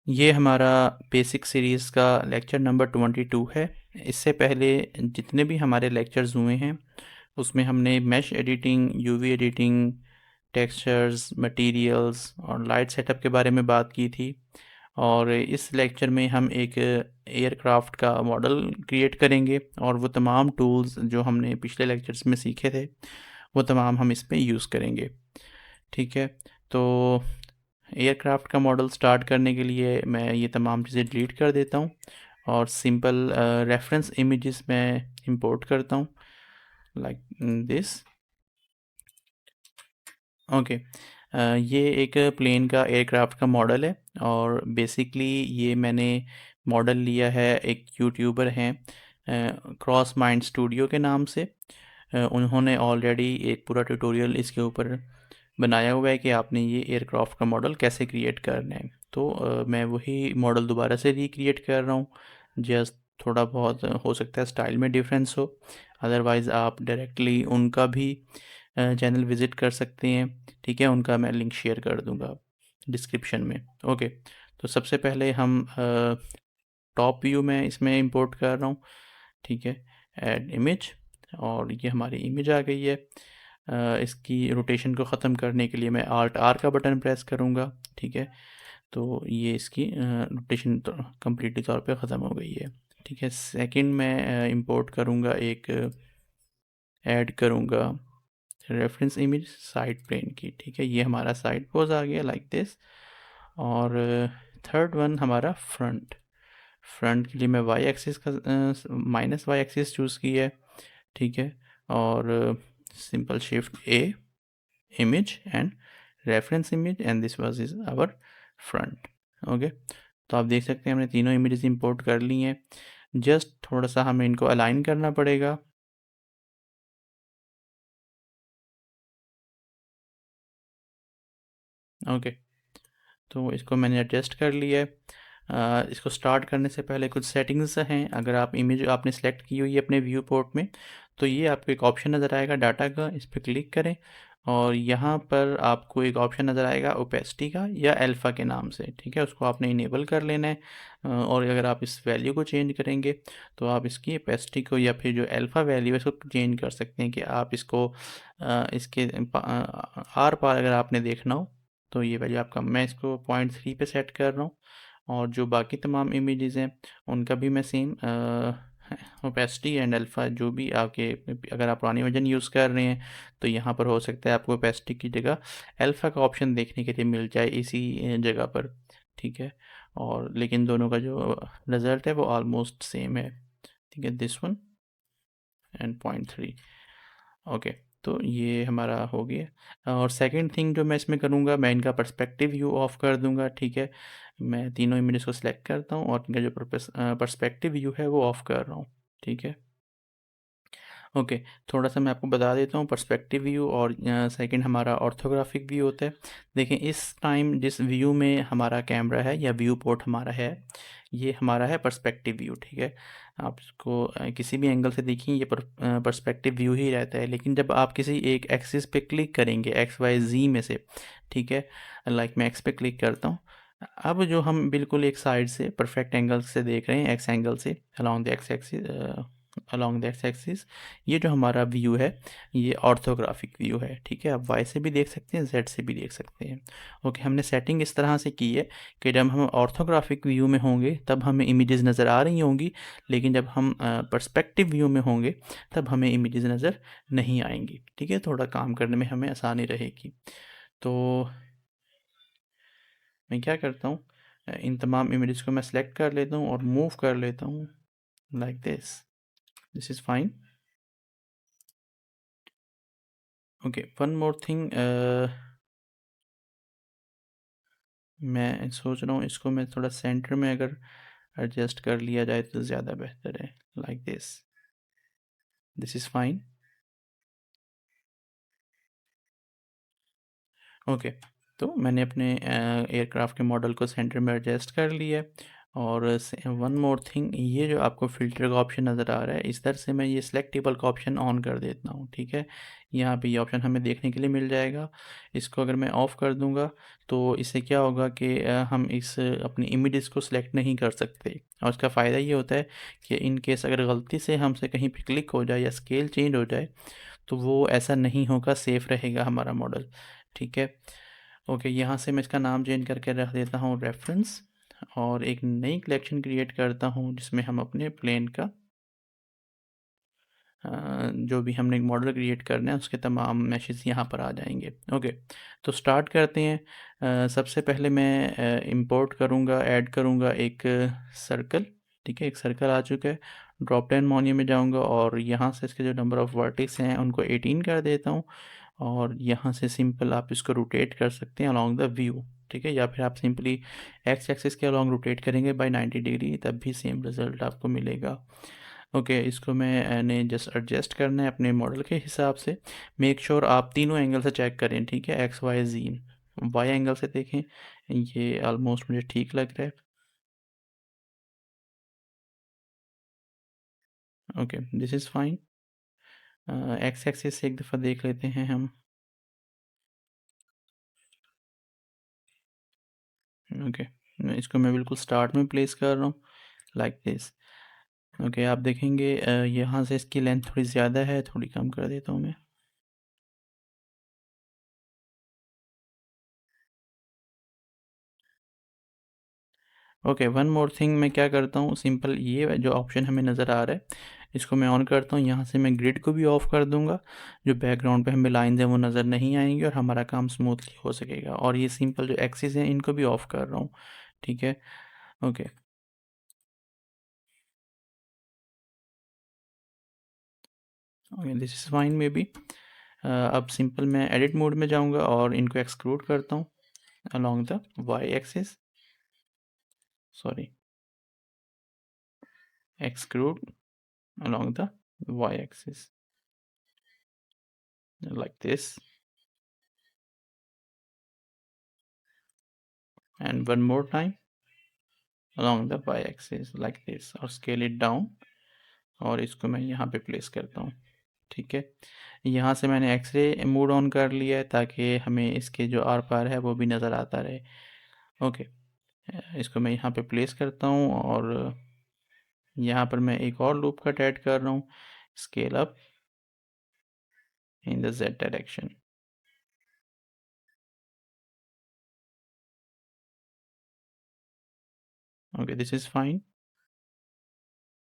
ये हमारा basic series का लेक्चर नंबर 22 है। इससे पहले जितने भी हमारे लेक्चर्स हुए हैं उसमें हमने mesh editing, UV editing, textures, materials और लाइट सेटअप के बारे में बात की थी। और इस लेक्चर में हम एक एयरक्राफ्ट का मॉडल क्रिएट करेंगे और वो तमाम टूल्स जो हमने पिछले लेक्चर्स में सीखे थे वो तमाम हम इसमें यूज़ करेंगे। ठीक है, तो एयरक्राफ्ट का मॉडल स्टार्ट करने के लिए मैं ये तमाम चीज़ें डिलीट कर देता हूँ और सिंपल रेफरेंस इमेजेस मैं इंपोर्ट करता हूँ लाइक दिस। ओके, ये एक प्लेन का एयरक्राफ्ट का मॉडल है और बेसिकली ये मैंने मॉडल लिया है, एक यूट्यूबर हैं क्रॉस माइंड स्टूडियो के नाम से। उन्होंने ऑलरेडी एक पूरा ट्यूटोरियल इसके ऊपर बनाया हुआ है कि आपने ये एयरक्राफ्ट का मॉडल कैसे क्रिएट करना है। तो मैं वही मॉडल दोबारा से रिक्रिएट कर रहा हूँ। जस्ट थोड़ा बहुत हो सकता है स्टाइल में डिफरेंस हो, अदरवाइज़ आप डायरेक्टली उनका भी चैनल विज़िट कर सकते हैं। ठीक है, उनका मैं लिंक शेयर कर दूँगा डिस्क्रिप्शन में। ओके, तो सबसे पहले हम टॉप व्यू में इसमें इंपोर्ट कर रहा हूँ। ठीक है, ऐड इमेज, और ये हमारी इमेज आ गई है। इसकी रोटेशन को ख़त्म करने के लिए मैं आल्ट आर का बटन प्रेस करूँगा। ठीक है, तो ये इसकी रोटेशन तो कम्प्लीटली तौर पे ख़त्म हो गई है। ठीक है, सेकंड मैं इंपोर्ट करूँगा, एक ऐड करूँगा रेफरेंस इमेज साइड प्लेन की। ठीक है, ये हमारा साइड पोज आ गया लाइक दिस। और थर्ड वन हमारा फ्रंट। फ्रंट के लिए मैं वाई एक्सिस का माइनस वाई एक्सिस चूज़ की है। ठीक है, और simple shift A, image and reference image, and this was is our front. Okay, तो आप देख सकते हैं हमने तीनों इमेजेस इंपोर्ट कर ली हैं। जस्ट थोड़ा सा हमें इनको अलाइन करना पड़ेगा। ओके, तो इसको मैंने एडजस्ट कर लिया है। इसको स्टार्ट करने से पहले कुछ सेटिंग्स हैं। अगर आप इमेज आपने सेलेक्ट की हुई है अपने व्यू पोर्ट में, तो ये आपको एक ऑप्शन नज़र आएगा डाटा का, इस पर क्लिक करें और यहाँ पर आपको एक ऑप्शन नज़र आएगा ओपेसिटी का या अल्फ़ा के नाम से। ठीक है, उसको आपने इनेबल कर लेना है। और अगर आप इस वैल्यू को चेंज करेंगे तो आप इसकी ओपेसिटी को या फिर जो अल्फ़ा वैल्यू है इसको चेंज कर सकते हैं कि आप इसको इसके आर पार अगर आपने देखना हो तो ये वैल्यू आपका, मैं इसको 0.3 पे सेट कर रहा हूँ। और जो बाकी तमाम इमेजेस हैं उनका भी मैं सेम ओपेसिटी एंड अल्फ़ा जो भी आपके, अगर आप पुरानी वर्जन यूज़ कर रहे हैं तो यहाँ पर हो सकता है आपको ओपेसिटी की जगह अल्फ़ा का ऑप्शन देखने के लिए मिल जाए इसी जगह पर। ठीक है, और लेकिन दोनों का जो रिज़ल्ट है वो ऑलमोस्ट सेम है। ठीक है, दिस वन एंड 0.3। ओके, तो ये हमारा हो गया। और सेकंड थिंग जो मैं इसमें करूँगा, मैं इनका पर्सपेक्टिव व्यू ऑफ कर दूँगा। ठीक है, मैं तीनों इमेजेस को सिलेक्ट करता हूँ और इनका जो पर्सपेक्टिव व्यू है वो ऑफ कर रहा हूँ। ठीक है, ओके, थोड़ा सा मैं आपको बता देता हूँ पर्सपेक्टिव व्यू और सेकंड हमारा ऑर्थोग्राफिक व्यू होता है। देखिए इस टाइम जिस व्यू में हमारा कैमरा है या व्यू पोर्ट हमारा है, ये हमारा है पर्सपेक्टिव व्यू। ठीक है, आप इसको किसी भी एंगल से देखिए ये पर्सपेक्टिव व्यू ही रहता है। लेकिन जब आप किसी एक एक्सिस पे क्लिक करेंगे एक्स वाई जी में से, ठीक है, लाइक मैं एक्स पे क्लिक करता हूँ, अब जो हम बिल्कुल एक साइड से परफेक्ट एंगल से देख रहे हैं, एक्स एंगल से along the x axis, along the x axis, ये जो हमारा व्यू है ये ऑर्थोग्राफिक व्यू है। ठीक है, आप वाई से भी देख सकते हैं, जेड से भी देख सकते हैं। ओके, हमने सेटिंग इस तरह से की है कि जब हम ऑर्थोग्राफिक व्यू में होंगे तब हमें इमेजेस नज़र आ रही होंगी, लेकिन जब हम पर्सपेक्टिव व्यू में होंगे तब हमें इमेजेस नज़र नहीं आएंगी। ठीक है, थोड़ा काम करने में हमें आसानी रहेगी। तो मैं क्या करता हूँ, इन तमाम इमेजेस को मैं सेलेक्ट कर लेता हूँ और मूव कर लेता हूँ like this. This is fine. Okay, one more thing, मैं सोच रहा हूँ इसको मैं थोड़ा सेंटर में अगर एडजस्ट कर लिया जाए तो ज़्यादा बेहतर है, like this. This is fine. Okay, तो मैंने अपने एयरक्राफ्ट के मॉडल को सेंटर में एडजस्ट कर लिया है और वन मोर थिंग, ये जो आपको फ़िल्टर का ऑप्शन नज़र आ रहा है, इस तरह से मैं ये सिलेक्ट टेबल का ऑप्शन ऑन कर देता हूँ, ठीक है। यहाँ पे ये ऑप्शन हमें देखने के लिए मिल जाएगा। इसको अगर मैं ऑफ़ कर दूँगा तो इससे क्या होगा कि हम इस अपनी इमेजेस को सिलेक्ट नहीं कर सकते। और इसका फ़ायदा ये होता है कि इन केस अगर गलती से हमसे कहीं पे क्लिक हो जाए या स्केल चेंज हो जाए तो वो ऐसा नहीं होगा, सेफ़ रहेगा हमारा मॉडल, ठीक है। ओके, यहाँ से मैं इसका नाम चेंज करके रख देता हूँ रेफरेंस, और एक नई कलेक्शन क्रिएट करता हूँ जिसमें हम अपने प्लेन का जो भी हमने मॉडल क्रिएट करना है उसके तमाम मैशेस यहाँ पर आ जाएंगे। ओके, तो स्टार्ट करते हैं। सबसे पहले मैं इंपोर्ट करूँगा, ऐड करूँगा एक सर्कल, ठीक है। एक सर्कल आ चुका है। ड्रॉप डाउन मेन्यू में जाऊँगा और यहाँ से इसके जो नंबर ऑफ़ वर्टेक्स हैं उनको 18 कर देता हूँ, और यहाँ से सिंपल आप इसको रोटेट कर सकते हैं अलॉन्ग द व्यू, ठीक है। या फिर आप सिंपली एक्स एक्सिस के अलॉन्ग रोटेट करेंगे बाय 90 डिग्री, तब भी सेम रिज़ल्ट आपको मिलेगा। ओके, इसको मैंने जस्ट एडजस्ट करना है अपने मॉडल के हिसाब से। मेक श्योर आप तीनों एंगल से चेक करें, ठीक है। एक्स वाई जी, वाई एंगल से देखें, ये ऑलमोस्ट मुझे ठीक लग रहा है। Okay, this is fine. X axis से एक दफ़ा देख लेते हैं हम। ओके, इसको मैं बिल्कुल स्टार्ट में प्लेस कर रहा हूँ, लाइक दिस। ओके, आप देखेंगे यहाँ से इसकी लेंथ थोड़ी ज़्यादा है, थोड़ी कम कर देता हूँ मैं। ओके, वन मोर थिंग, मैं क्या करता हूँ, सिंपल ये जो ऑप्शन हमें नज़र आ रहा है इसको मैं ऑन करता हूँ। यहाँ से मैं ग्रिड को भी ऑफ कर दूँगा, जो बैकग्राउंड पे हमें लाइंस हैं वो नज़र नहीं आएंगी और हमारा काम स्मूथली हो सकेगा। और ये सिंपल जो एक्सिस हैं इनको भी ऑफ कर रहा हूँ, ठीक है। Okay, okay, this is fine may be. अब सिंपल मैं एडिट मोड में जाऊँगा और इनको एक्सक्लूड करता हूँ along the y axis, sorry, extrude along the y axis like this, and one more time along the y axis like this, और scale it down, और इसको मैं यहाँ पे प्लेस करता हूँ, ठीक है। यहाँ से मैंने एक्सरे मोड ऑन कर लिया है ताकि हमें इसके जो आर पार है वो भी नज़र आता रहे। ओके, इसको मैं यहाँ पे प्लेस करता हूँ और यहाँ पर मैं एक और लूप कट ऐड कर रहा हूँ, scale up in the z direction. Okay, this is fine.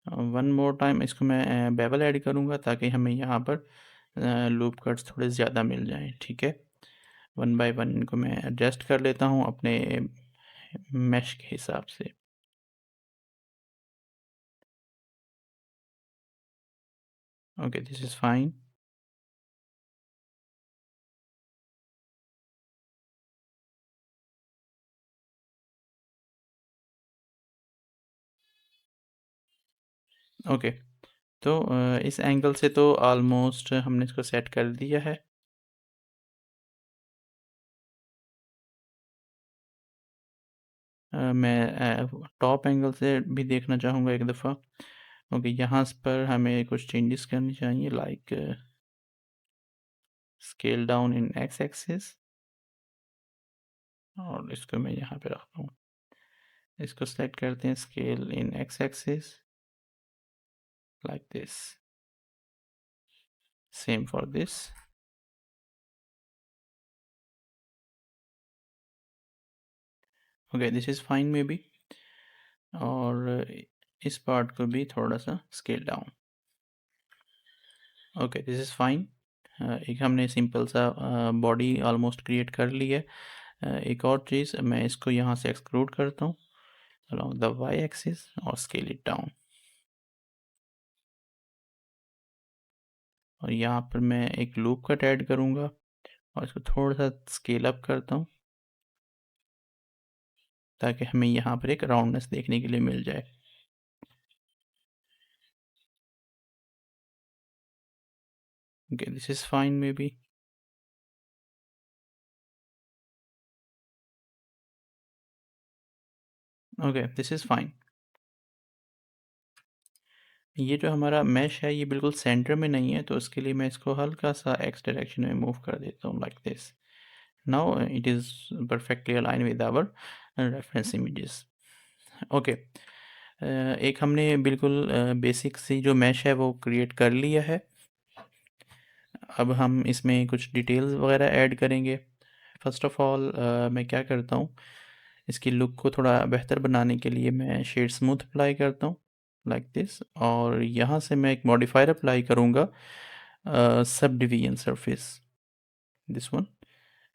One more time इसको मैं बेवल ऐड करूँगा ताकि हमें यहाँ पर लूप कट्स थोड़े ज़्यादा मिल जाएं, ठीक है। वन बाय वन इनको मैं एडजस्ट कर लेता हूँ अपने मैश के हिसाब से। Okay, this is fine. Okay, तो इस एंगल से तो ऑलमोस्ट हमने इसको सेट कर दिया है। मैं टॉप एंगल से भी देखना चाहूँगा एक दफ़ा। ओके, यहाँ पर हमें कुछ चेंजेस करनी चाहिए, like scale down in x axis, और इसको मैं यहाँ पे रखता हूँ। इसको सेलेक्ट करते हैं scale in x axis like this, same for this। okay, this is fine maybe, और इस पार्ट को भी थोड़ा सा scale down. Okay, this is fine. एक हमने सिंपल सा बॉडी ऑलमोस्ट क्रिएट कर ली है। एक और चीज़, मैं इसको यहाँ से एक्सक्लूड करता हूँ along the y axis और स्केल इट डाउन, और यहाँ पर मैं एक लूप कट ऐड करूँगा और इसको थोड़ा सा स्केल अप करता हूँ ताकि हमें यहाँ पर एक राउंडनेस देखने के लिए मिल जाए। Okay, this is fine may be. Okay, this is fine. ये जो हमारा मैश है ये बिल्कुल सेंटर में नहीं है, तो उसके लिए मैं इसको हल्का-सा एक्स डायरेक्शन में मूव कर देता हूँ like this. Now it is perfectly align with our reference images. Okay, एक हमने बिल्कुल बेसिक सी जो मैश है वो क्रिएट कर लिया है। अब हम इसमें कुछ डिटेल्स वगैरह ऐड करेंगे। फ़र्स्ट ऑफ़ ऑल मैं क्या करता हूँ, इसकी लुक को थोड़ा बेहतर बनाने के लिए मैं शेड स्मूथ अप्लाई करता हूँ लाइक दिस, और यहाँ से मैं एक मॉडिफायर अप्लाई करूँगा subdivision surface, this one,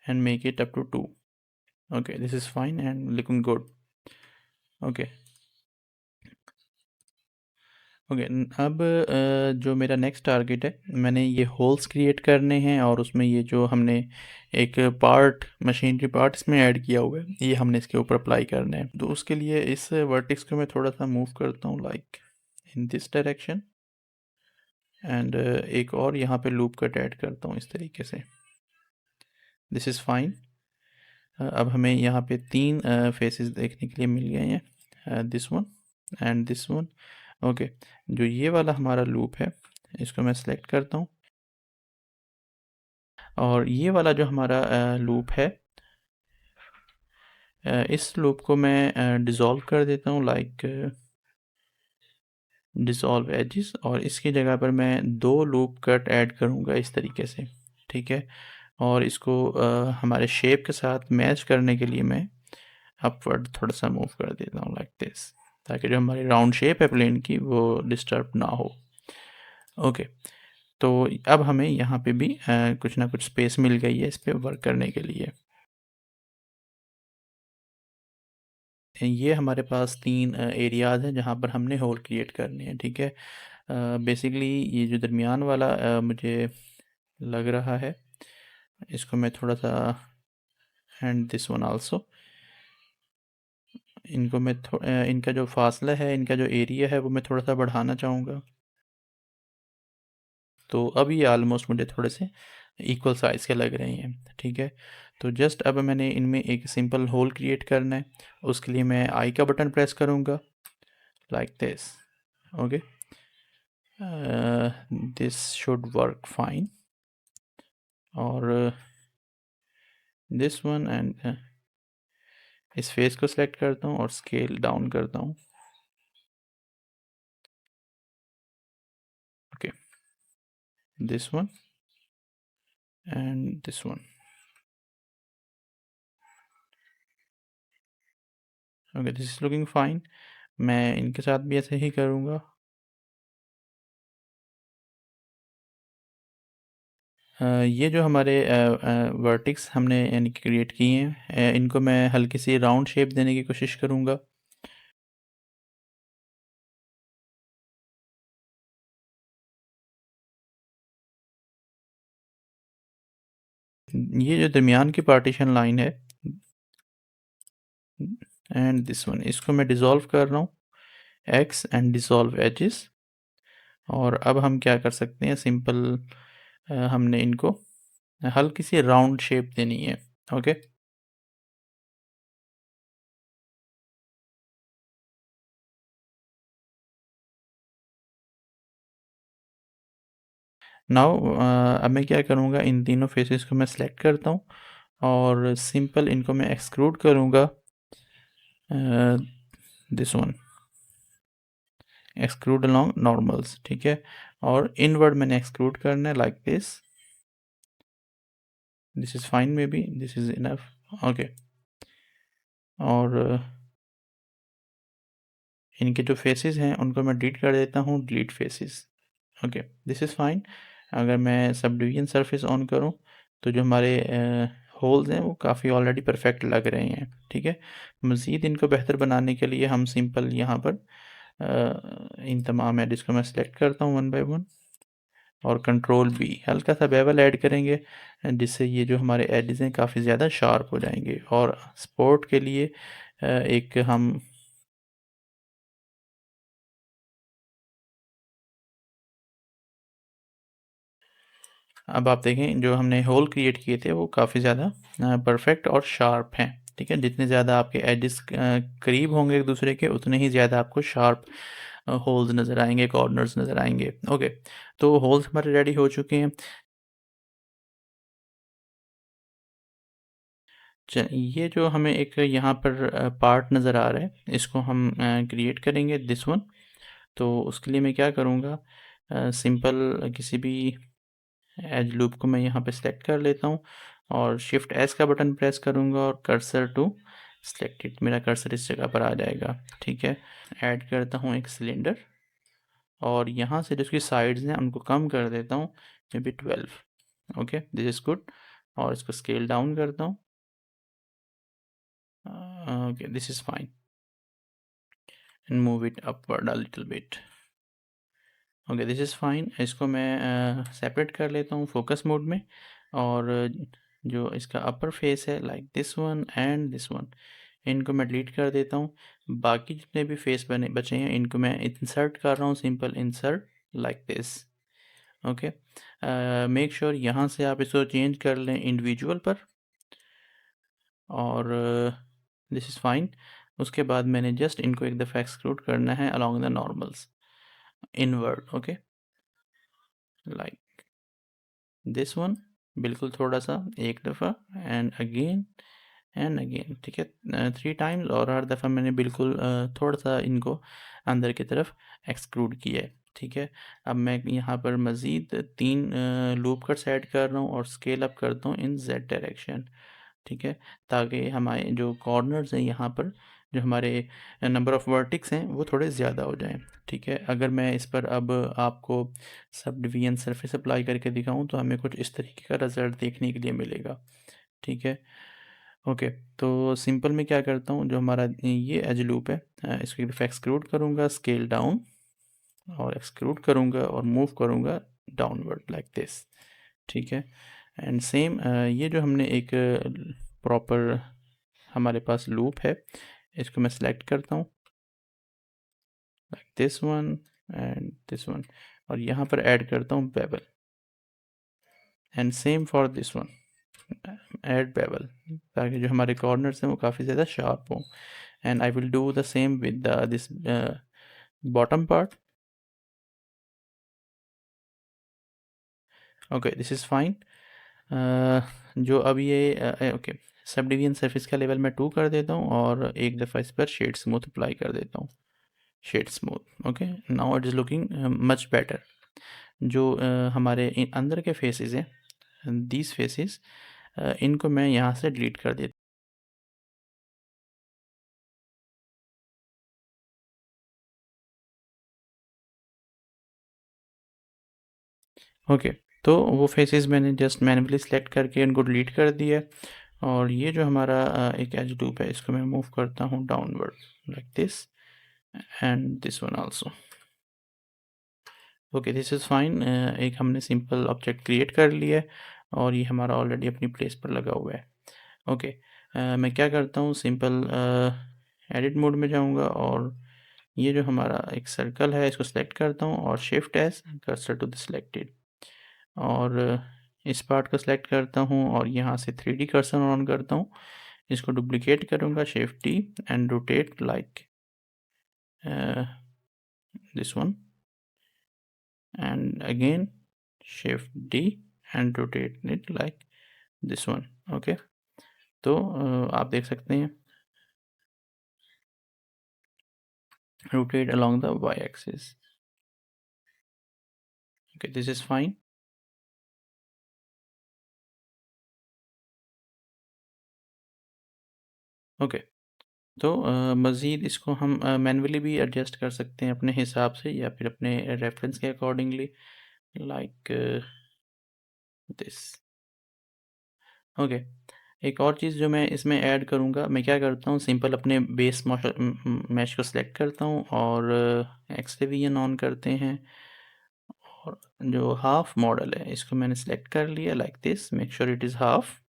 and make it up to 2। Okay, this is fine and looking good. Okay, okay, अब जो मेरा नेक्स्ट टारगेट है, मैंने ये होल्स क्रिएट करने हैं और उसमें ये जो हमने एक पार्ट मशीनरी पार्ट इसमें ऐड किया हुआ है ये हमने इसके ऊपर अप्लाई करना है। तो उसके लिए इस वर्टेक्स को मैं थोड़ा सा मूव करता हूँ like in this direction, and एक और यहाँ पे लूप कट ऐड करता हूँ इस तरीके से। This is fine. अब हमें यहाँ पे 3 फेसेस देखने के लिए मिल गए हैं, this one and this one. Okay, जो ये वाला हमारा लूप है इसको मैं सेलेक्ट करता हूँ, और ये वाला जो हमारा लूप है, इस लूप को मैं डिज़ोल्व कर देता हूँ लाइक डिज़ोल्व एजेस, और इसकी जगह पर मैं 2 लूप कट ऐड करूँगा इस तरीके से, ठीक है। और इसको हमारे शेप के साथ मैच करने के लिए मैं अपवर्ड थोड़ा सा मूव कर देता हूँ लाइक दिस, ताकि जो हमारी राउंड शेप है प्लेन की वो डिस्टर्ब ना हो। ओके, तो अब हमें यहाँ पे भी कुछ ना कुछ स्पेस मिल गई है इस पे वर्क करने के लिए। ये हमारे पास 3 एरियाज़ हैं जहाँ पर हमने होल क्रिएट करने हैं, ठीक है। बेसिकली ये जो दरमियान वाला मुझे लग रहा है, इसको मैं थोड़ा सा, एंड दिस वन आल्सो, इनको मैं इनका जो फासला है, इनका जो एरिया है वो मैं थोड़ा सा बढ़ाना चाहूँगा। तो अब ये ऑलमोस्ट मुझे थोड़े से इक्वल साइज़ के लग रहे हैं, ठीक है। तो जस्ट अब मैंने इनमें एक सिंपल होल क्रिएट करना है, उसके लिए मैं आई का बटन प्रेस करूँगा like this. Okay, this should work fine, और दिस वन, एंड इस फेस को सिलेक्ट करता हूँ और स्केल डाउन करता हूँ। Okay, this one and this one. Okay, this is looking fine. मैं इनके साथ भी ऐसे ही करूँगा। ये जो हमारे वर्टिक्स हमने यानी क्रिएट किए हैं, इनको मैं हल्की सी राउंड शेप देने की कोशिश करूँगा। ये जो दरमियान की पार्टीशन लाइन है, एंड दिस वन, इसको मैं डिज़ोल्व कर रहा हूँ, एक्स एंड डिज़ोल्व एजेस। और अब हम क्या कर सकते हैं, सिंपल हमने इनको हल्की सी राउंड शेप देनी है। ओके, नाउ अब मैं क्या करूँगा, इन तीनों फेसेस को मैं सेलेक्ट करता हूँ और सिंपल इनको मैं एक्सक्लूड करूँगा, this one, exclude along normals, ठीक है। और इनवर्ड मैंने एक्सक्लूड करना है like this is fine, may be this is enough. Okay, और इनके जो फेसेस हैं उनको मैं डिलीट कर देता हूँ, delete faces. Okay, this is fine. अगर मैं सब डिवीजन सरफेस ऑन करूँ तो जो हमारे होल्स हैं वो काफ़ी ऑलरेडी परफेक्ट लग रहे हैं, ठीक है। मज़ीद इनको बेहतर बनाने के लिए हम सिंपल यहाँ पर इन तमाम एडिस को मैं सेलेक्ट करता हूँ वन बाय वन, और कंट्रोल बी, हल्का सा बेवल ऐड करेंगे जिससे ये जो हमारे एडिस हैं काफ़ी ज़्यादा शार्प हो जाएंगे। और स्पोर्ट के लिए एक हम, अब आप देखें जो हमने होल क्रिएट किए थे वो काफ़ी ज़्यादा परफेक्ट और शार्प हैं। ठीक है, जितने ज़्यादा आपके एजेस करीब होंगे एक दूसरे के, उतने ही ज़्यादा आपको शार्प होल्स नज़र आएंगे, कॉर्नर्स नज़र आएंगे। ओके, तो होल्स हमारे रेडी हो चुके हैं। ये जो हमें एक यहाँ पर पार्ट नज़र आ रहा है, इसको हम क्रिएट करेंगे, दिस वन। तो उसके लिए मैं क्या करूँगा, सिंपल किसी भी एज लूप को मैं यहाँ पे सिलेक्ट कर लेता हूँ और शिफ्ट एस का बटन प्रेस करूँगा और कर्सर टू सिलेक्टेड, मेरा कर्सर इस जगह पर आ जाएगा। ठीक है, ऐड करता हूँ एक सिलेंडर और यहाँ से जो इसकी साइड्स हैं उनको कम कर देता हूँ, may be 12। Okay, this is good. और इसको स्केल डाउन करता हूँ। Okay, this is fine and move it upward a little bit. Okay, this is fine. इसको मैं सेपरेट कर लेता हूँ फोकस मोड में, और जो इसका अपर फेस है like this one and this one, इनको मैं डिलीट कर देता हूँ। बाकी जितने भी फेस बने बचे हैं इनको मैं इंसर्ट कर रहा हूँ, simple insert like this. Okay, make sure यहाँ से आप इसको चेंज कर लें इंडिविजुअल पर, और दिस इज़ फाइन। उसके बाद मैंने जस्ट इनको एक दफ़ा एक्सक्लूड करना है along the normals inward. Okay, like this one, बिल्कुल थोड़ा सा एक दफ़ा एंड अगेन एंड अगेन। ठीक है, 3 टाइम्स, और हर दफ़ा मैंने बिल्कुल थोड़ा सा इनको अंदर की तरफ एक्सक्लूड किया है। ठीक है, अब मैं यहाँ पर मज़ीद 3 लूप कट्स ऐड कर रहा हूँ और स्केल अप करता हूँ इन जेड डायरेक्शन। ठीक है, ताकि हमारे जो कॉर्नर्स हैं यहाँ पर, जो हमारे नंबर ऑफ़ वर्टिक्स हैं वो थोड़े ज़्यादा हो जाएं। ठीक है, अगर मैं इस पर अब आपको सब डिवीजन सरफेस अप्लाई करके दिखाऊं तो हमें कुछ इस तरीके का रिज़ल्ट देखने के लिए मिलेगा। ठीक है, ओके, तो सिंपल मैं क्या करता हूँ, जो हमारा ये एज लूप है, इसको एक दफ़ा एक्सक्लूड करूँगा, स्केल डाउन, और एक्सक्लूड करूँगा और मूव करूँगा डाउनवर्ड लाइक दिस। ठीक है, एंड सेम ये जो हमने एक प्रॉपर हमारे पास लूप है, इसको मैं सिलेक्ट करता हूँ like this one and this one, और यहाँ पर ऐड करता हूँ bevel, and same for this one, add bevel, ताकि जो हमारे कॉर्नर्स हैं वो काफ़ी ज़्यादा शार्प हों। And I will do the same with this bottom part. Okay, this is fine. जो अब ये ओके, सब डिवीजन सरफेस का लेवल मैं 2 कर देता हूँ और एक दफ़ा इस पर शेड स्मूथ अप्लाई कर देता हूँ, shade smooth. Okay, now it is looking much better. जो हमारे अंदर के फेसेस हैं, दीज फेसेस, इनको मैं यहाँ से डिलीट कर देता हूँ। ओके, तो वो फेसेस मैंने जस्ट मैन्युअली सेलेक्ट करके इनको डिलीट कर दिया, और ये जो हमारा एक एज लूप है, इसको मैं मूव करता हूँ downward like this and this one also. Okay, this is fine. एक हमने सिंपल ऑब्जेक्ट क्रिएट कर लिया है और ये हमारा ऑलरेडी अपनी प्लेस पर लगा हुआ है। ओके, मैं क्या करता हूँ, सिंपल एडिट मोड में जाऊँगा और ये जो हमारा एक सर्कल है इसको सिलेक्ट करता हूँ और shift S cursor to the selected, और इस पार्ट को सिलेक्ट करता हूँ और यहाँ से 3D कर्सर ऑन करता हूँ। इसको डुप्लिकेट करूँगा, shift D and rotate like this one, and again shift D and rotate it like this one. Okay, तो आप देख सकते हैं rotate along the y axis. Okay, this is fine. Okay, तो मज़ीद इसको हम मैन्युअली भी एडजस्ट कर सकते हैं अपने हिसाब से या फिर अपने रेफरेंस के अकॉर्डिंगली, लाइक दिस। ओके, एक और चीज़ जो मैं इसमें ऐड करूँगा, मैं क्या करता हूँ, सिंपल अपने बेस मैश को सिलेक्ट करता हूँ और एक्स डिवीजन ऑन करते हैं, और जो हाफ मॉडल है इसको मैंने सिलेक्ट कर लिया like this, make sure it is half.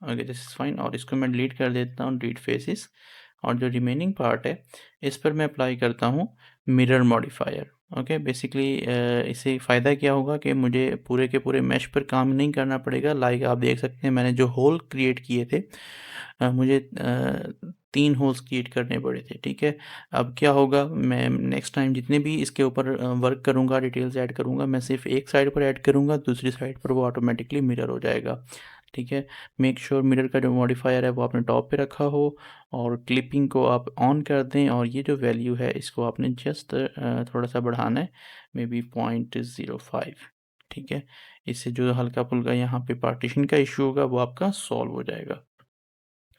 Okay, this is fine, और इसको मैं डिलीट कर देता हूँ, डिलीट फेसेस, और जो रिमेनिंग पार्ट है इस पर मैं अप्लाई करता हूँ मिरर मॉडिफायर। ओके बेसिकली इससे फ़ायदा क्या होगा कि मुझे पूरे के पूरे मैश पर काम नहीं करना पड़ेगा। लाइक आप देख सकते हैं मैंने जो होल क्रिएट किए थे मुझे 3 होल्स क्रिएट करने पड़े थे, ठीक है। अब क्या होगा, मैं नेक्स्ट टाइम जितने भी इसके ऊपर वर्क करूँगा, डिटेल्स ऐड करूँगा, मैं सिर्फ एक साइड पर ऐड करूँगा, दूसरी साइड पर वो ऑटोमेटिकली मिरर हो जाएगा, ठीक है। मेक श्योर मिरर का जो मॉडिफायर है वो आपने टॉप पे रखा हो और क्लिपिंग को आप ऑन कर दें, और ये जो वैल्यू है इसको आपने जस्ट थोड़ा सा बढ़ाना है, मे बी 0.05, ठीक है। इससे जो हल्का फुल्का यहाँ पे पार्टीशन का इशू होगा वो आपका सॉल्व हो जाएगा।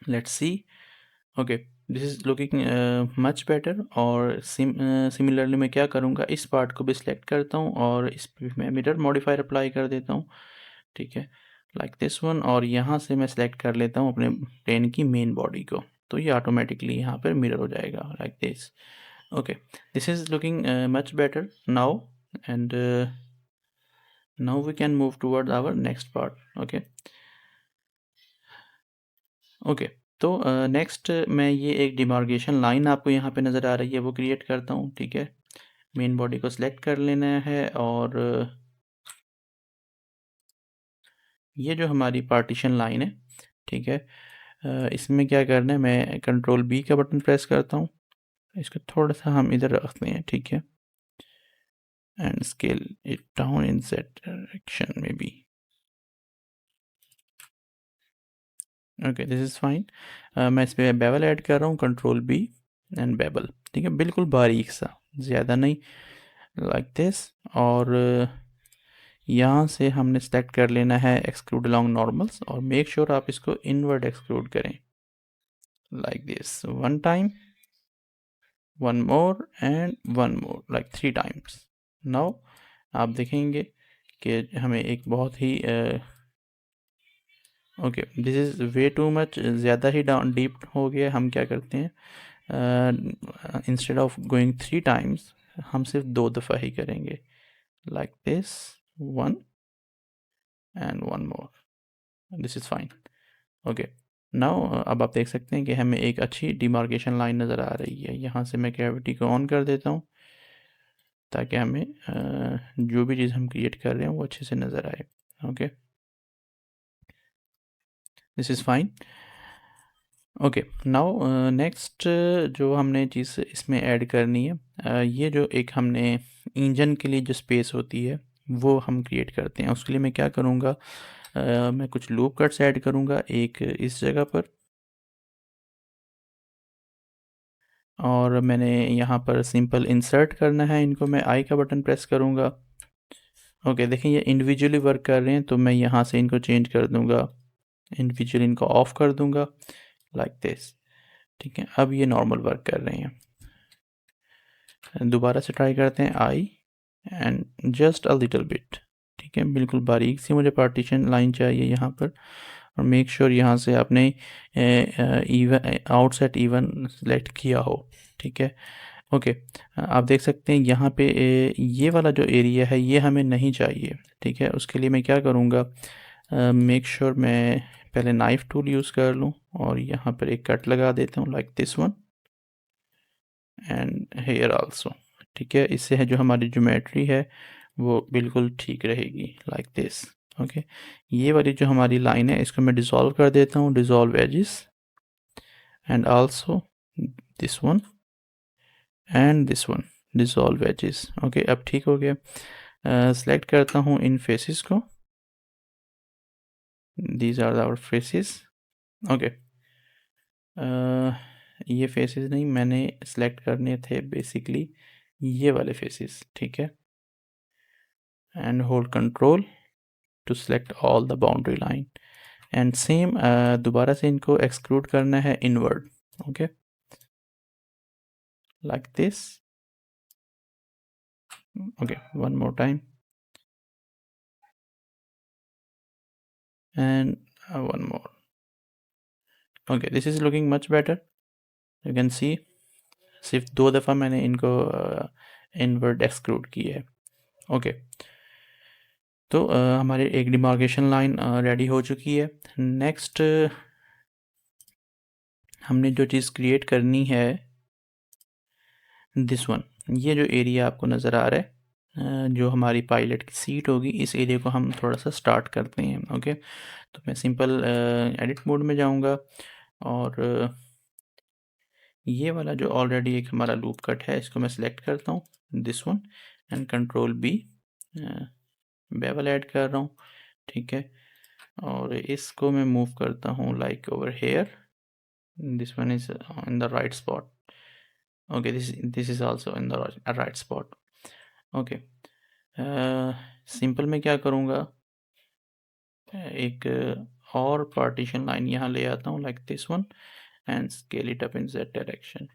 Let's see. Okay, this is looking much better. और सिमिलरली मैं क्या करूँगा, इस पार्ट को भी सिलेक्ट करता हूँ और इस पे मैं मिरर मॉडिफायर अप्लाई कर देता हूँ, ठीक है, लाइक दिस वन। और यहाँ से मैं सिलेक्ट कर लेता हूँ अपने प्लेन की मेन बॉडी को, तो ये ऑटोमेटिकली यहाँ पर मिरर हो जाएगा like this. Okay, this is looking much better now, and now we can move toward our next part. Okay okay, तो नेक्स्ट मैं ये एक डिमार्केशन लाइन आपको यहाँ पे नज़र आ रही है वो क्रिएट करता हूँ, ठीक है। मेन बॉडी को सिलेक्ट कर लेना है और ये जो हमारी पार्टीशन लाइन है, ठीक है, इसमें क्या करना है, मैं कंट्रोल बी का बटन प्रेस करता हूँ, इसको थोड़ा सा हम इधर रखते हैं, ठीक है, and scale it down in that direction में बी। Okay this is fine. मैं इस पर बेवल ऐड कर रहा हूँ, कंट्रोल बी एंड बेवल, ठीक है, बिल्कुल बारीक सा, ज़्यादा नहीं, लाइक दिस। और यहाँ से हमने सेलेक्ट कर लेना है एक्सक्लूड अलोंग नॉर्मल्स, और मेक श्योर आप इसको इनवर्ड एक्सक्लूड करें, like this, one time, one more and one more, like 3 times. Now आप देखेंगे कि हमें एक बहुत ही okay this is way too much, ज़्यादा ही डाउन डीप हो गया। हम क्या करते हैं, इंस्टेड ऑफ गोइंग 3 टाइम्स हम सिर्फ 2 दफ़ा ही करेंगे, like this, one and one more, this is fine. Okay now अब आप देख सकते हैं कि हमें एक अच्छी डिमार्केशन लाइन नज़र आ रही है। यहाँ से मैं ग्रेविटी को ऑन कर देता हूँ ताकि हमें जो भी चीज़ हम क्रिएट कर रहे हैं वो अच्छे से नज़र आए। Okay this is fine. Okay now next जो हमने चीज़ इसमें ऐड करनी है, ये जो एक हमने इंजन के लिए जो स्पेस होती है वो हम क्रिएट करते हैं। उसके लिए मैं क्या करूँगा, मैं कुछ लूप कट्स ऐड करूँगा, एक इस जगह पर, और मैंने यहाँ पर सिंपल इंसर्ट करना है इनको, मैं आई का बटन प्रेस करूँगा। ओके देखें ये इंडिविजुअली वर्क कर रहे हैं, तो मैं यहाँ से इनको चेंज कर दूँगा, इंडिविजुअली इनको ऑफ कर दूँगा, लाइक दिस, ठीक है। अब ये नॉर्मल वर्क कर रहे हैं। दोबारा से ट्राई करते हैं, I and just a little bit, ठीक है, बिल्कुल बारीक सी मुझे पार्टीशन लाइन चाहिए यहाँ पर। और मेक श्योर यहाँ से आपने इवन आउटसेट इवन सेलेक्ट किया हो, ठीक है। ओके आप देख सकते हैं यहाँ पे ये वाला जो एरिया है ये हमें नहीं चाहिए, ठीक है। उसके लिए मैं क्या करूँगा, मेक श्योर मैं पहले नाइफ टूल यूज़ कर लूँ और यहाँ पर एक कट लगा देता हूँ, like this one and here also, ठीक है। इससे है जो हमारी ज्योमेट्री है वो बिल्कुल ठीक रहेगी, लाइक दिस। ओके ये वाली जो हमारी लाइन है इसको मैं डिसॉल्व कर देता हूँ, dissolve edges, and also this one and this one, dissolve edges. Okay अब ठीक हो गया। सेलेक्ट करता हूँ इन फेसेस को, these are our faces. Okay ये फेसेस नहीं, मैंने सेलेक्ट करने थे बेसिकली ये वाले फेसेस, ठीक है, and hold control to select all the boundary line, and same दोबारा से इनको एक्सक्लूड करना है inward, okay, like this. Okay one more time and one more. Okay this is looking much better, you can see सिर्फ 2 दफ़ा मैंने इनको inward exclude किया है। ओके तो हमारी एक डिमार्केशन लाइन रेडी हो चुकी है। नेक्स्ट हमने जो चीज़ क्रिएट करनी है, दिस वन, ये जो एरिया आपको नज़र आ रहा है, जो हमारी पायलट की सीट होगी, इस एरिया को हम थोड़ा सा स्टार्ट करते हैं। ओके, तो मैं सिंपल एडिट मोड में जाऊंगा और ये वाला जो ऑलरेडी एक हमारा लूप कट है, इसको मैं सिलेक्ट करता हूँ, this one, and control B, bevel add कर रहा हूँ। ठीक है, और इसको मैं मूव करता हूँ like over here, this one is in the right spot. Okay, this is also in the right spot. Okay, simple मैं क्या करूँगा, एक और पार्टीशन लाइन यहाँ ले आता हूँ like this one, and scale it up in that direction.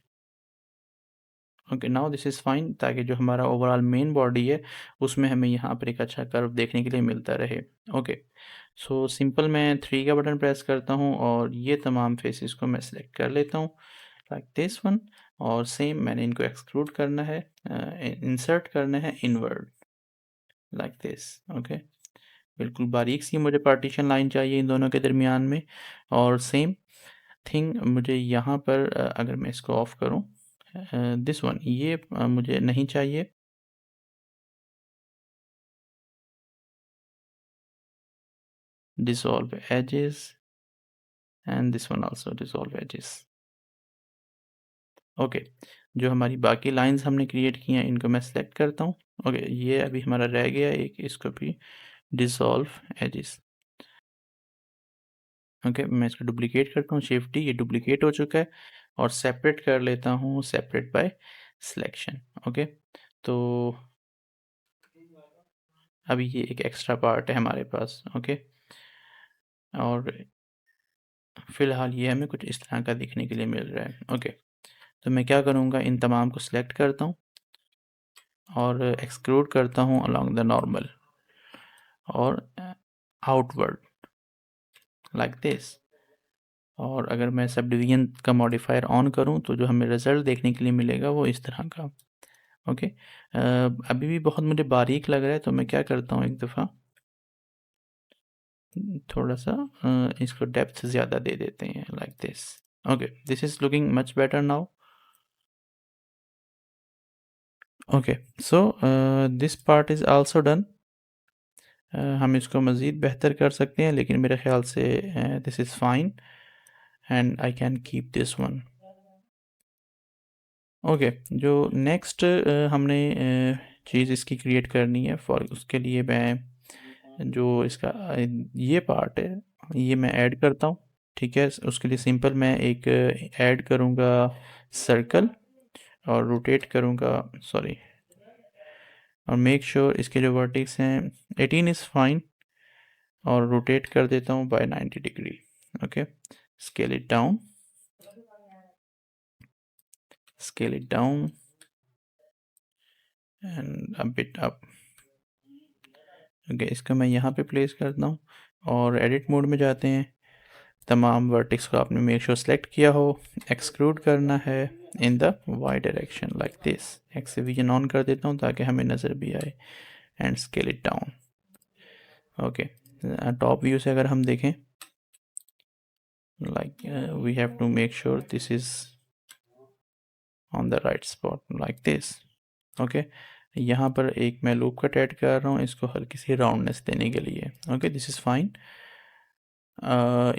Okay, now this is fine, ताकि जो हमारा ओवरऑल मेन बॉडी है उसमें हमें यहाँ पर एक अच्छा कर्व देखने के लिए मिलता रहे। ओके, सो सिंपल मैं 3 का बटन प्रेस करता हूँ और ये तमाम फेसेस को मैं सिलेक्ट कर लेता हूँ लाइक दिस वन, और सेम मैंने इनको एक्सक्लूड करना है, इंसर्ट करना है इनवर्ड लाइक दिस। ओके, बिल्कुल बारीक सी मुझे पार्टीशन लाइन चाहिए इन दोनों के दरमियान में, और सेम थिंग मुझे यहाँ पर अगर मैं इसको ऑफ करूँ, दिस वन, ये मुझे नहीं चाहिए। dissolve edges and this one also dissolve edges। Okay, जो हमारी बाकी लाइंस हमने क्रिएट की हैं इनको मैं सेलेक्ट करता हूँ। ओके, ये अभी हमारा रह गया एक, इसको भी डिसॉल्व एजेस। ओके, मैं इसको डुप्लीकेट करता हूँ, शिफ्ट डी, ये डुप्लीकेट हो चुका है, और सेपरेट कर लेता हूँ, सेपरेट बाय सिलेक्शन। ओके, तो अभी ये एक एक्स्ट्रा पार्ट है हमारे पास। ओके, और फिलहाल ये हमें कुछ इस तरह का दिखने के लिए मिल रहा है। ओके, तो मैं क्या करूँगा, इन तमाम को सिलेक्ट करता हूँ और एक्सक्लूड करता हूँ अलोंग द नॉर्मल और आउटवर्ड लाइक दिस। और अगर मैं सब डिवीजन का मॉडिफायर ऑन करूँ तो जो हमें रिजल्ट देखने के लिए मिलेगा वो इस तरह का। ओके, अभी भी बहुत मुझे बारीक लग रहा है, तो मैं क्या करता हूँ, एक दफ़ा थोड़ा सा इसको डेप्थ ज़्यादा दे देते हैं like this. Okay, this is looking much better now. Okay, so this part is also done. हम इसको मज़ीद बेहतर कर सकते हैं, लेकिन मेरे ख्याल से this is fine and I can keep this one. Okay, जो नेक्स्ट हमने चीज़ इसकी क्रिएट करनी है, फॉर उसके लिए मैं जो इसका ये पार्ट है ये मैं ऐड करता हूँ। ठीक है, उसके लिए सिंपल मैं एक ऐड करूँगा सर्कल और रोटेट करूँगा, सॉरी, और मेक श्योर इसके जो वर्टिक्स हैं 18 इज़ फाइन, और रोटेट कर देता हूँ by 90 degree. Okay, scale it down, scale it down and a bit up। Okay, इसको मैं यहाँ पे प्लेस करता हूँ और एडिट मोड में जाते हैं। तमाम वर्टिक्स को आपने मेक श्योर सेलेक्ट किया हो, एक्सक्लूड करना है in the Y direction like this. एक्सविजन ऑन कर देता हूँ ताकि हमें नज़र भी आए, and scale it down. Okay, top view से अगर हम देखें, like we have to make sure this is on the right spot like this. Okay, यहाँ पर एक मैं लूप कट ऐड कर रहा हूँ इसको हल्की सी राउंडनेस देने के लिए। Okay, this is fine.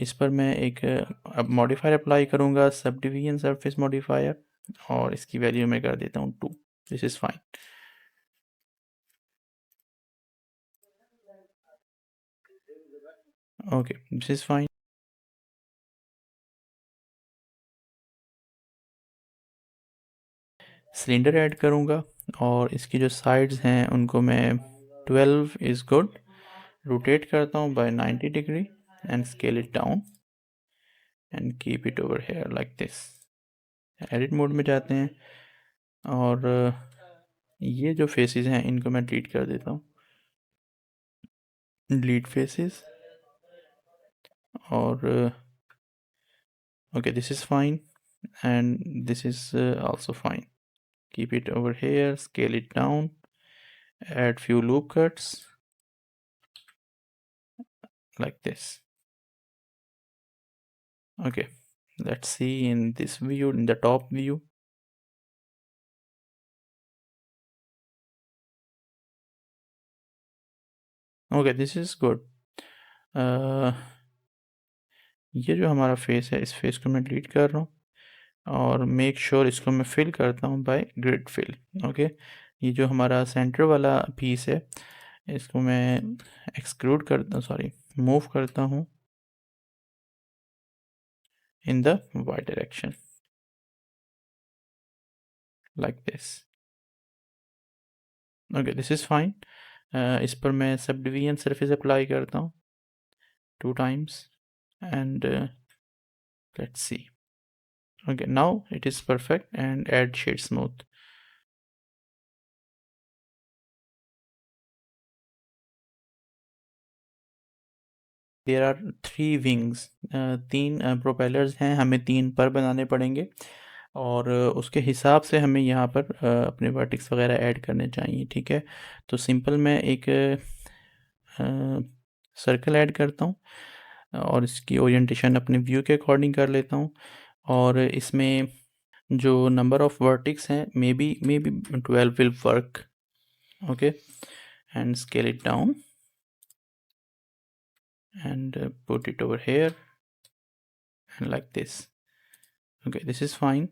इस पर मैं एक अब मॉडिफायर अप्लाई करूँगा, सब डिवीजन सरफेस मॉडिफायर, और इसकी वैल्यू मैं कर देता हूँ 2। This is fine. Okay, this is fine. Cylinder add करूँगा और इसकी जो साइड्स हैं उनको मैं 12 इज़ गुड, रोटेट करता हूँ by 90 degree and scale it down and keep it over here like this. Edit mode में जाते हैं और ये जो फेसेस हैं इनको मैं डिलीट कर देता हूँ, डिलीट फेसेस, और okay, this is fine and this is also fine। Keep it over here, scale it down, add few loop cuts like this। Okay, let's see in this view, in the top view, okay, this is good. ये जो हमारा face है, इस face को मैं delete कर रहा हूँ और मेक श्योर इसको मैं फिल करता हूँ बाय ग्रिड फिल। ओके, ये जो हमारा सेंटर वाला पीस है, इसको मैं एक्सक्लूड करता हूँ, सॉरी, मूव करता हूँ in the Y direction like this. Okay, this is fine. इस पर मैं सब डिवीजन सरफेस अप्लाई करता हूँ 2 times and let's see. Okay, now it is perfect, and add shade smooth. There are 3 wings, 3 propellers हैं, हमें 3 पर बनाने पड़ेंगे और उसके हिसाब से हमें यहाँ पर अपने वर्टिक्स वगैरह ऐड करने चाहिए। ठीक है, तो सिंपल मैं एक सर्कल ऐड करता हूँ और इसकी ओरिएंटेशन अपने व्यू के अकॉर्डिंग कर लेता हूँ और इसमें जो नंबर ऑफ वर्टिक्स हैं, may be 12 will work. Okay, and scale it down and put it over here and like this. Okay, this is fine.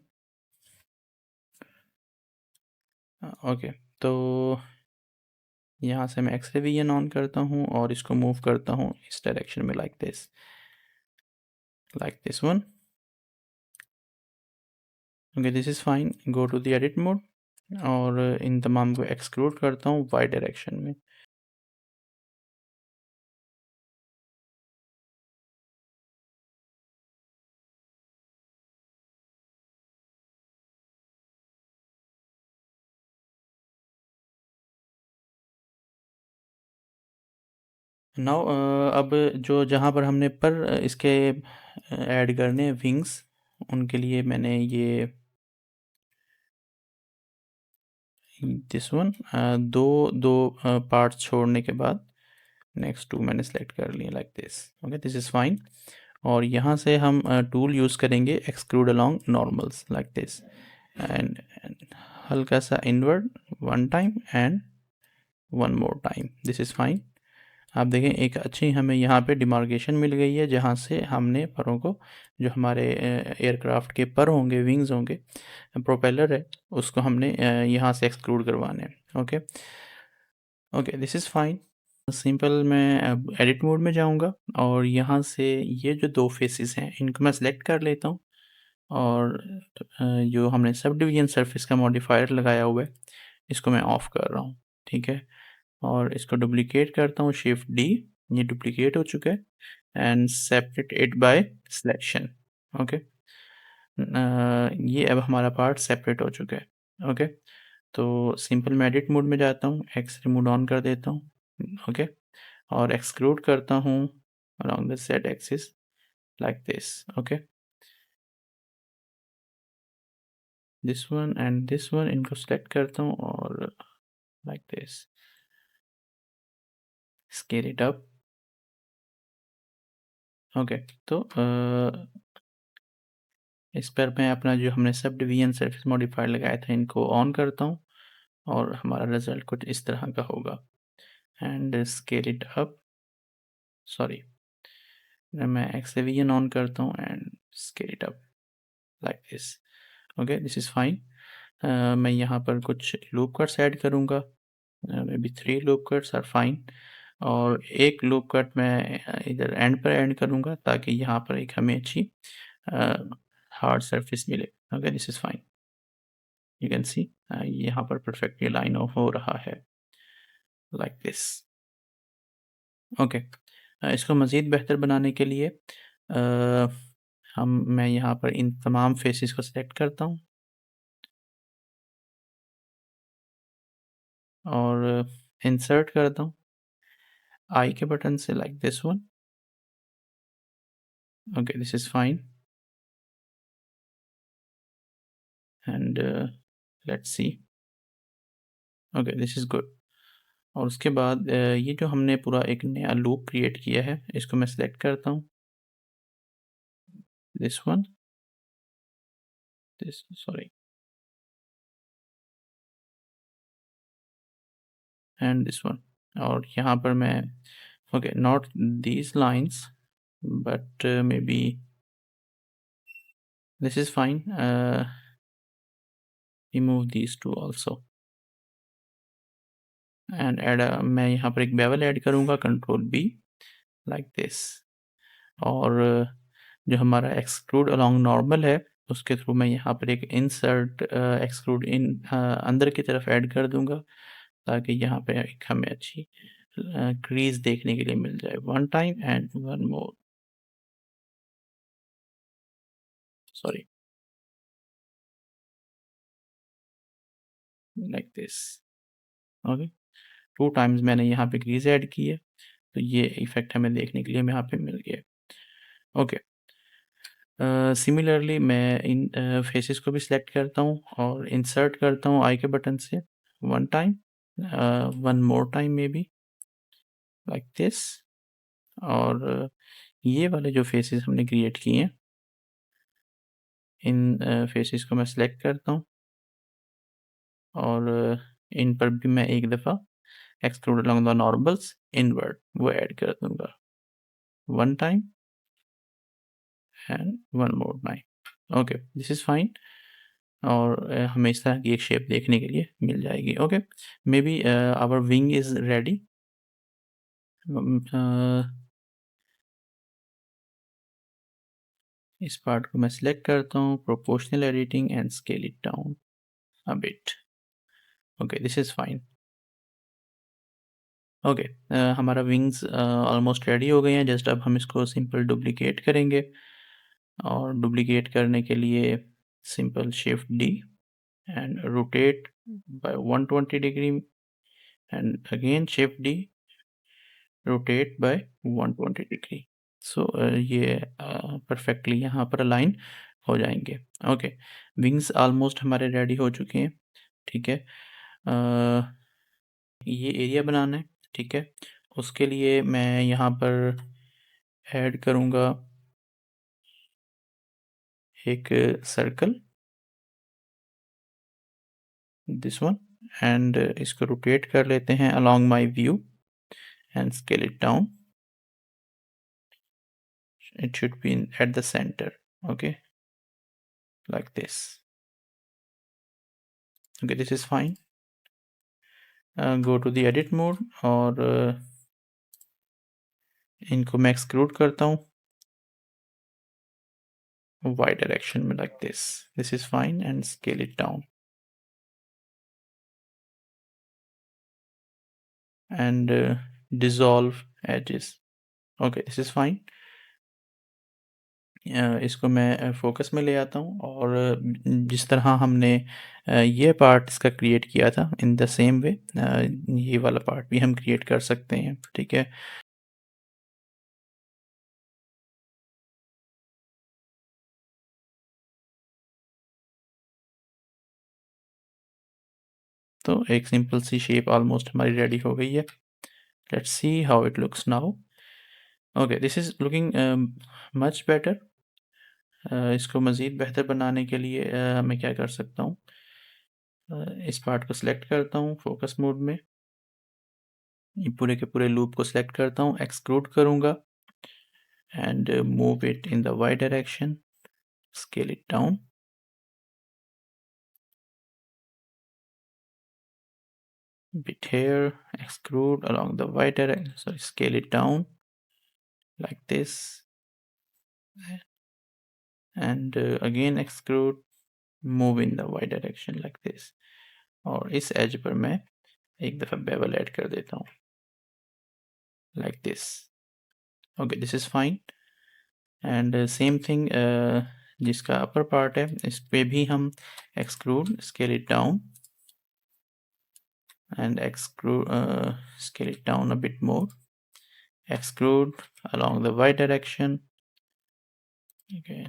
Okay, तो यहाँ से मैं एक्स-रे विजन ऑन करता हूँ और इसको मूव करता हूँ इस डायरेक्शन में like this one. Okay, this is fine. Go to the edit mode और इन तमाम को एक्सक्लूड करता हूँ वाई डायरेक्शन में। नाउ अब जो जहाँ पर हमने पर इसके ऐड करने विंग्स, उनके लिए मैंने ये दिस वन दो पार्ट्स छोड़ने के बाद नेक्स्ट 2 मैंने सेलेक्ट कर लिए like this. Okay, this is fine. और यहाँ से हम टूल यूज़ करेंगे exclude along normals like this and हल्का सा inward 1 time and 1 more time. This is fine. आप देखें एक अच्छी हमें यहाँ पे डिमार्केशन मिल गई है जहाँ से हमने परों को, जो हमारे एयरक्राफ्ट के पर होंगे, विंग्स होंगे, प्रोपेलर है, उसको हमने यहाँ से एक्सक्लूड करवाने हैं। Okay okay, this is fine. Simple मैं अब एडिट मोड में जाऊंगा और यहाँ से ये जो 2 फेसेस हैं इनको मैं सेलेक्ट कर लेता हूँ और जो हमने सब डिवीजन सरफेस का मॉडिफायर लगाया हुआ है इसको मैं ऑफ कर रहा हूँ। ठीक है, और इसको डुप्लीकेट करता हूँ, शिफ्ट डी, ये डुप्लीकेट हो चुका है and separate it by selection. Okay, ये अब हमारा पार्ट सेपरेट हो चुका है। ओके, तो सिंपल मैं एडिट मोड में जाता हूँ, एक्स रिमूव ऑन कर देता हूँ। ओके, और एक्सक्लूड करता हूँ along the z axis like this. Okay, this one and this one इनको select करता हूँ और like this scale it up. Okay, तो इस पर मैं अपना जो हमने सब डिवीजन सरफेस मॉडिफायर लगाया था इनको ऑन करता हूँ और हमारा रिजल्ट कुछ इस तरह का होगा and scale it up. Sorry, मैं एक्स डिवीजन ऑन करता हूँ and scale it up like this. Okay, this is fine. मैं यहाँ पर कुछ लूप कट्स ऐड करूँगा, maybe 3 loop cuts are fine, और एक लूप कट मैं इधर एंड पर ऐड करूँगा ताकि यहाँ पर एक हमें अच्छी हार्ड सरफेस मिले। Okay, this is fine. You can सी यहाँ पर परफेक्टली लाइन ऑफ हो रहा है लाइक दिस। ओके, इसको मज़ीद बेहतर बनाने के लिए मैं यहाँ पर इन तमाम फेसेस को सेलेक्ट करता हूँ और इंसर्ट करता हूँ आई के बटन से like this one. Okay, this is fine and let's see. Okay, this is good. और उसके बाद ये जो हमने पूरा एक नया लूप क्रिएट किया है इसको मैं सेलेक्ट करता हूँ, this one, this, sorry, and this one. और यहाँ पर मैं okay not these lines but may be this is fine remove these two also and add मैं यहाँ पर एक बेवल ऐड करूँगा कंट्रोल बी लाइक दिस और जो हमारा एक्सक्लूड अलोंग नॉर्मल है उसके थ्रू मैं यहाँ पर एक इंसर्ट एक्सक्लूड इन अंदर की तरफ ऐड कर दूंगा ताकि यहाँ पे एक हमें अच्छी क्रीज देखने के लिए मिल जाए one time and one more sorry like this okay 2 times मैंने यहाँ पे क्रीज ऐड की है तो ये इफेक्ट हमें देखने के लिए यहाँ पे मिल गया ओके सिमिलरली मैं इन फेसेस को भी सिलेक्ट करता हूँ और इंसर्ट करता हूँ आई के बटन से one time one more time may be like this और ये वाले जो फेसेस हमने क्रिएट किए हैं इन फेसेस को मैं सिलेक्ट करता हूँ और इन पर भी मैं एक दफ़ा exclude along the normals inward वो ऐड कर दूंगा one time and one more time okay this is fine और हमें इस तरह की एक शेप देखने के लिए मिल जाएगी okay maybe our wing is ready इस पार्ट को मैं सिलेक्ट करता हूँ proportional editing and scale it down a bit okay this is fine okay हमारा विंग्स ऑलमोस्ट रेडी हो गए हैं जस्ट अब हम इसको सिंपल डुप्लिकेट करेंगे और डुप्लिकेट करने के लिए simple shift D and rotate bye 120 degree and again shift D rotate bye 120 degree so ये परफेक्टली यहाँ पर अलाइन हो जाएंगे ओके विंग्स ऑलमोस्ट हमारे रेडी हो चुके हैं ठीक है ये एरिया बनाना है ठीक है उसके लिए मैं यहाँ पर ऐड करूँगा एक सर्कल दिस वन एंड इसको रोटेट कर लेते हैं along my view and scale it down it should be at the center okay like this okay this is fine go to the edit mode और इनको मैं exclude करता हूँ y direction में like this is fine and scale it down and dissolve edges okay this is fine इसको मैं focus में ले आता हूँ और जिस तरह हमने ये पार्ट इसका क्रिएट किया था इन द सेम वे ये वाला पार्ट भी हम क्रिएट कर सकते हैं ठीक है तो एक सिंपल सी शेप ऑलमोस्ट हमारी रेडी हो गई है let's see how it looks now okay this is looking much better इसको मज़ीद बेहतर बनाने के लिए मैं क्या कर सकता हूँ इस पार्ट को सिलेक्ट करता हूँ फोकस मोड में ये पूरे के पूरे लूप को सिलेक्ट करता हूँ एक्सक्लूड करूँगा and move it in the Y direction scale it down bit here extrude along the y direction so scale it down like this and again extrude move in the y direction like this और इस as per मैं एक दफ़ा bevel add कर देता हूँ like this okay this is fine and same thing जिसका upper part है इस पे भी हम exclude scale it down and extrude scale it down a bit more extrude along the y direction okay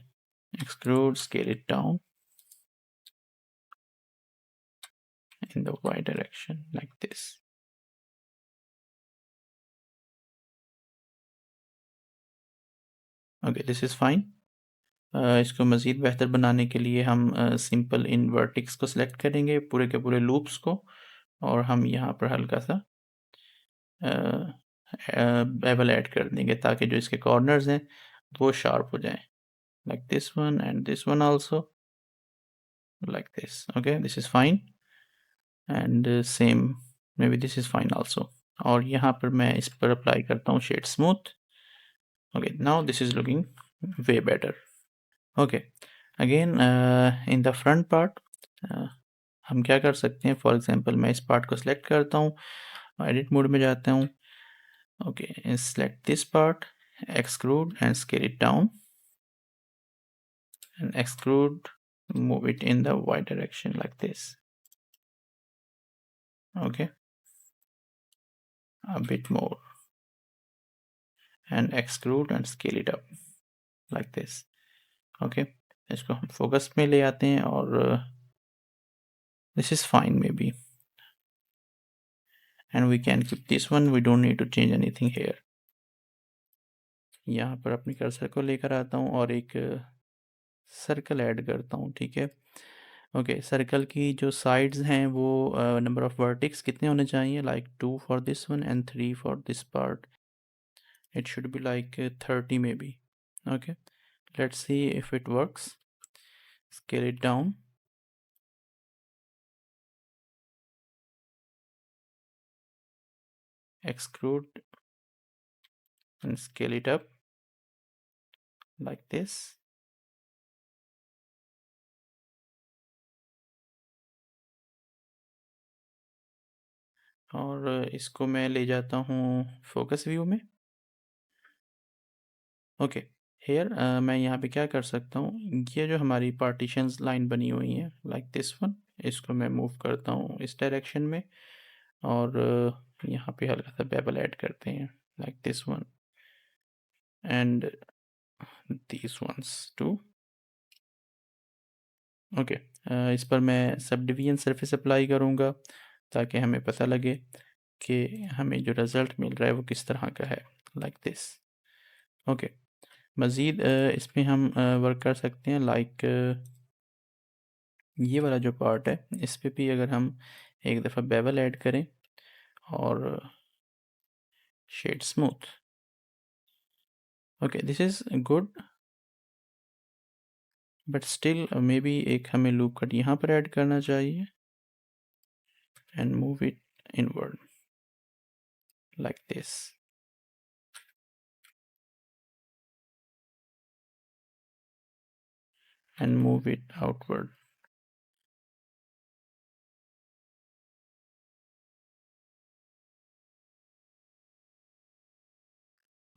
extrude scale it down in the y direction like this okay this is fine इसको मज़ीद बेहतर बनाने के लिए हम simple in vertices को select करेंगे पूरे के पूरे लूप्स को और हम यहाँ पर हल्का सा बेवल ऐड कर देंगे ताकि जो इसके कॉर्नर्स हैं वो शार्प हो जाएं, like this one and this one also, like this. Okay, this is fine, and same, maybe this is fine also. और यहाँ पर मैं इस पर अप्लाई करता हूँ shade smooth. Okay, now this is looking way better. Okay, again in the front part हम क्या कर सकते हैं, फॉर एग्जांपल मैं इस पार्ट को सिलेक्ट करता हूँ, एडिट मोड में जाता हूँ. Okay, select this part, extrude and scale it down, and extrude, move it in the y direction like this. Okay, a bit more, and extrude and scale it up like this. Okay, इसको हम focus में ले आते हैं और this is fine maybe, and we can keep this one, we don't need to change anything here. यहाँ पर अपनी कर्सर को लेकर आता हूँ और एक सर्कल ऐड करता हूँ. ठीक है. ओके, सर्कल की जो साइड्स हैं वो नंबर ऑफ वर्टिक्स कितने होने चाहिए, like 2 for this one and 3 for this part. It should be like 30 may be. Okay, let's see if it works. Scale it down, extrude and scale it up like this. और इसको मैं ले जाता हूँ focus view में. Okay, hair मैं यहाँ पे क्या कर सकता हूँ, ये जो हमारी पार्टीशंस लाइन बनी हुई हैं लाइक दिस वन, इसको मैं मूव करता हूँ इस डायरेक्शन में और यहाँ पे हल्का सा बेबल ऐड करते हैं like this one and these ones too. Okay, इस पर मैं सब डिवीजन सरफेस अप्लाई करूँगा ताकि हमें पता लगे कि हमें जो रिज़ल्ट मिल रहा है वो किस तरह का है, लाइक दिस. ओके, मज़ीद इसमें हम वर्क कर सकते हैं लाइक ये वाला जो पार्ट है इस पे भी अगर हम एक दफ़ा बेवल ऐड करें और shade smooth. Okay, this is good, but still maybe एक हमें लूप कट यहाँ पर ऐड करना चाहिए and move it inward like this. And move it outward.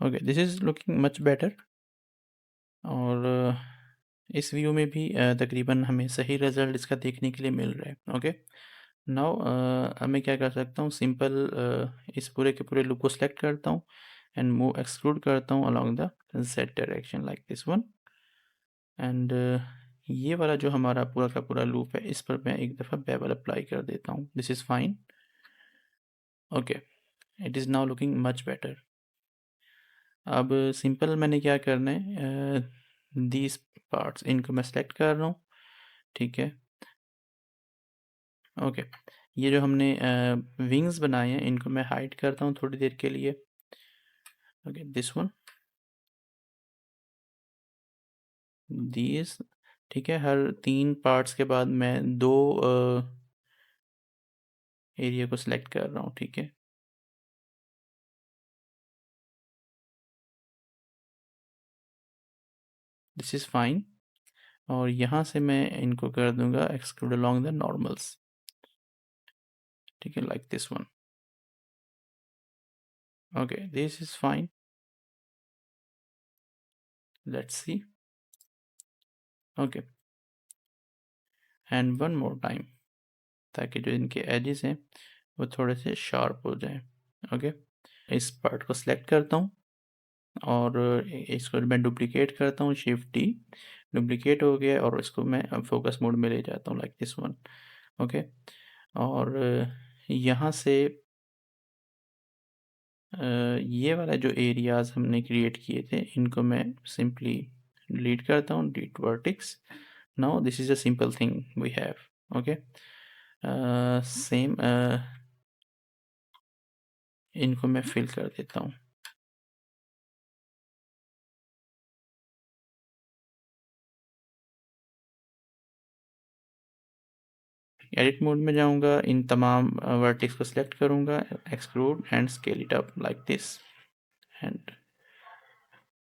Okay, this is looking much better. और इस व्यू में भी तकरीबन हमें सही रिज़ल्ट इसका देखने के लिए मिल रहा है. ओके, नाउ मैं क्या कर सकता हूँ, सिंपल इस पूरे के पूरे लुक को सिलेक्ट करता हूँ एंड मूव एक्सक्लूड करता हूँ along the Z direction like this one. And ये वाला जो हमारा पूरा का पूरा लूप है इस पर मैं एक दफ़ा बेवल अप्लाई कर देता हूँ. This is fine. Okay, it is now looking much better. अब सिंपल मैंने क्या करना है, दीज पार्ट्स इनको मैं सेलेक्ट कर रहा हूँ. ठीक है. ओके, ये जो हमने विंग्स बनाए हैं इनको मैं हाइड करता हूँ थोड़ी देर के लिए. Okay, this one, these. ठीक है, हर 3 पार्ट्स के बाद मैं 2 एरिया को सिलेक्ट कर रहा हूँ. ठीक है. This is fine. और यहाँ से मैं इनको कर दूंगा एक्सक्लूड अलोंग द नॉर्मल्स. ठीक है, like this one. Okay, this is fine. Let's see. Okay, and one more time ताकि जो इनके एजेस हैं वो थोड़े से शार्प हो जाएं. ओके, इस पार्ट को सिलेक्ट करता हूँ और इसको मैं डुप्लिकेट करता हूँ, शिफ्ट डी. डुप्लिकेट हो गया और इसको मैं फोकस मोड में ले जाता हूँ लाइक दिस वन. ओके, और यहाँ से ये वाला जो एरियाज हमने क्रिएट किए थे इनको मैं सिंपली डिलीट करता हूँ, delete vertex. Now this is a simple thing we have. Okay, same इनको मैं फिल कर देता हूँ। एडिट मोड में जाऊंगा, इन तमाम वर्टेक्स को सिलेक्ट करूंगा, extrude and scale it up like this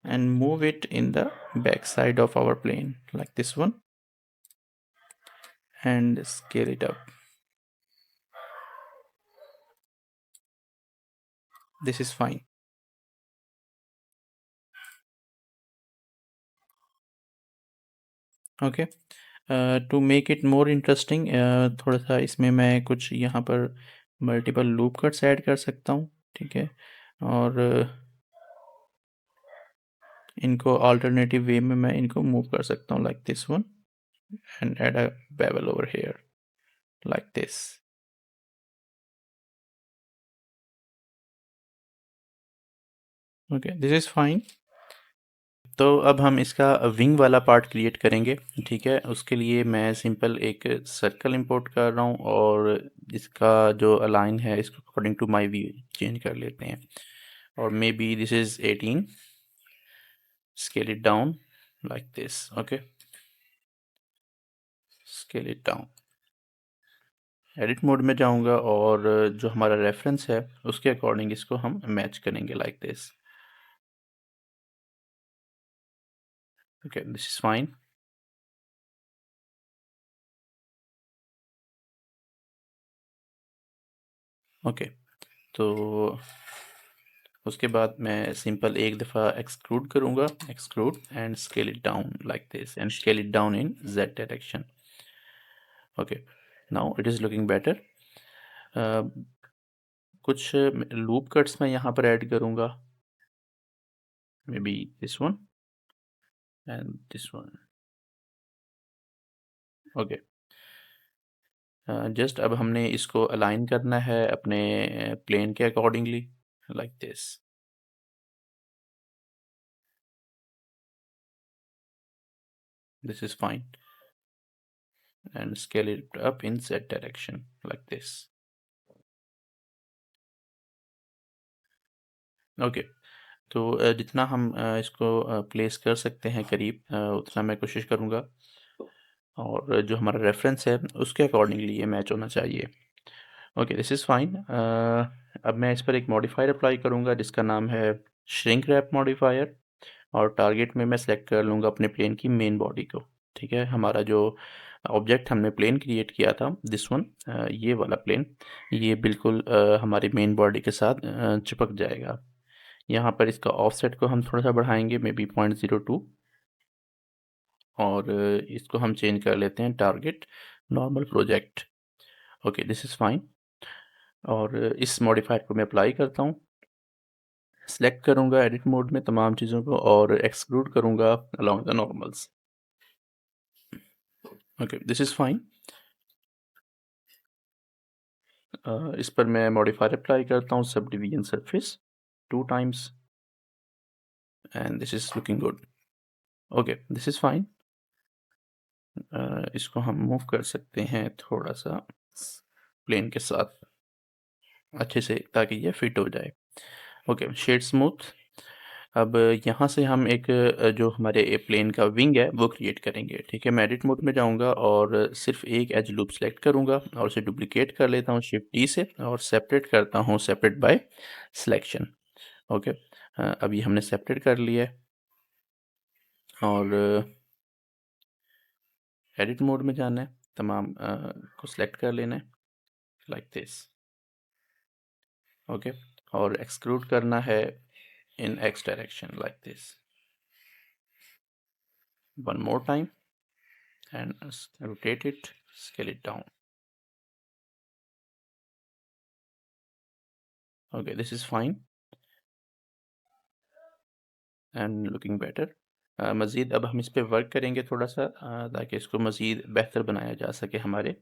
and move it in the back side of our plane like this one and scale it up. This is fine. Okay. To make it more interesting, थोड़ा सा इसमें मैं कुछ यहाँ पर multiple loop cuts add कर सकता हूँ, ठीक है, और इनको अल्टरनेटिव वे में मैं इनको मूव कर सकता हूँ like this one and add a bevel over here like this. Okay, this is fine. तो अब हम इसका विंग वाला पार्ट क्रिएट करेंगे, ठीक है. उसके लिए मैं सिंपल एक सर्कल इंपोर्ट कर रहा हूँ और इसका जो अलाइन है इसको according to my view change कर लेते हैं. और maybe this is 18. Scale it down like this. Okay, scale it down. Edit mode में जाऊंगा और जो हमारा रेफरेंस है उसके अकॉर्डिंग इसको हम मैच करेंगे like this. Okay, this is fine. Okay, तो उसके बाद मैं सिंपल एक दफ़ा एक्सक्लूड करूँगा, exclude and scale it down like this and scale it down in Z direction. Okay, now it is looking better. कुछ लूप कट्स मैं यहाँ पर ऐड करूँगा, maybe this one and this one. Okay, just अब हमने इसको align करना है अपने प्लेन के accordingly like this. This is fine and scale it up in Z direction like this. Okay, तो जितना हम इसको प्लेस कर सकते हैं करीब, उतना मैं कोशिश करूँगा और जो हमारा रेफरेंस है उसके अकॉर्डिंगली ये मैच होना चाहिए. Okay, this is fine. अब मैं इस पर एक मॉडिफायर अप्लाई करूँगा जिसका नाम है श्रिंक रैप मॉडिफायर और टारगेट में मैं सेलेक्ट कर लूँगा अपने प्लेन की मेन बॉडी को, ठीक है. हमारा जो ऑब्जेक्ट हमने प्लेन क्रिएट किया था दिस वन, ये वाला प्लेन, ये बिल्कुल हमारी मेन बॉडी के साथ चिपक जाएगा. यहाँ पर इसका ऑफसेट को हम थोड़ा सा बढ़ाएंगे, मे बी 0.02, और इसको हम चेंज कर लेते हैं target normal project. Okay, this is fine. और इस मॉडिफायर को मैं अप्लाई करता हूँ, सेलेक्ट करूँगा एडिट मोड में तमाम चीज़ों को और एक्सक्लूड करूँगा along the normals. Okay, this is fine. इस पर मैं मॉडिफायर अप्लाई करता हूँ sub division surface 2 times and this is looking good. Okay, this is fine. इसको हम मूव कर सकते हैं थोड़ा सा प्लेन के साथ अच्छे से ताकि ये फिट हो जाए. Okay, shade smooth. अब यहाँ से हम एक जो हमारे प्लेन का विंग है वो क्रिएट करेंगे, ठीक है. मैं एडिट मोड में जाऊँगा और सिर्फ एक एज लूप सेलेक्ट करूँगा और उसे डुप्लीकेट कर लेता हूँ शिफ्ट डी से और सेपरेट करता हूँ सेपरेट बाय सिलेक्शन. ओके, अभी हमने सेपरेट कर लिया है और एडिट मोड में जाना है, तमाम को सिलेक्ट कर लेना है लाइक दिस. ओके, और एक्सक्लूड करना है in X direction like this. One more time and rotate it, scale it down. Okay, this is fine and looking better. मज़ीद अब हम इस पे वर्क करेंगे थोड़ा सा ताकि इसको मज़ीद बेहतर बनाया जा सके हमारे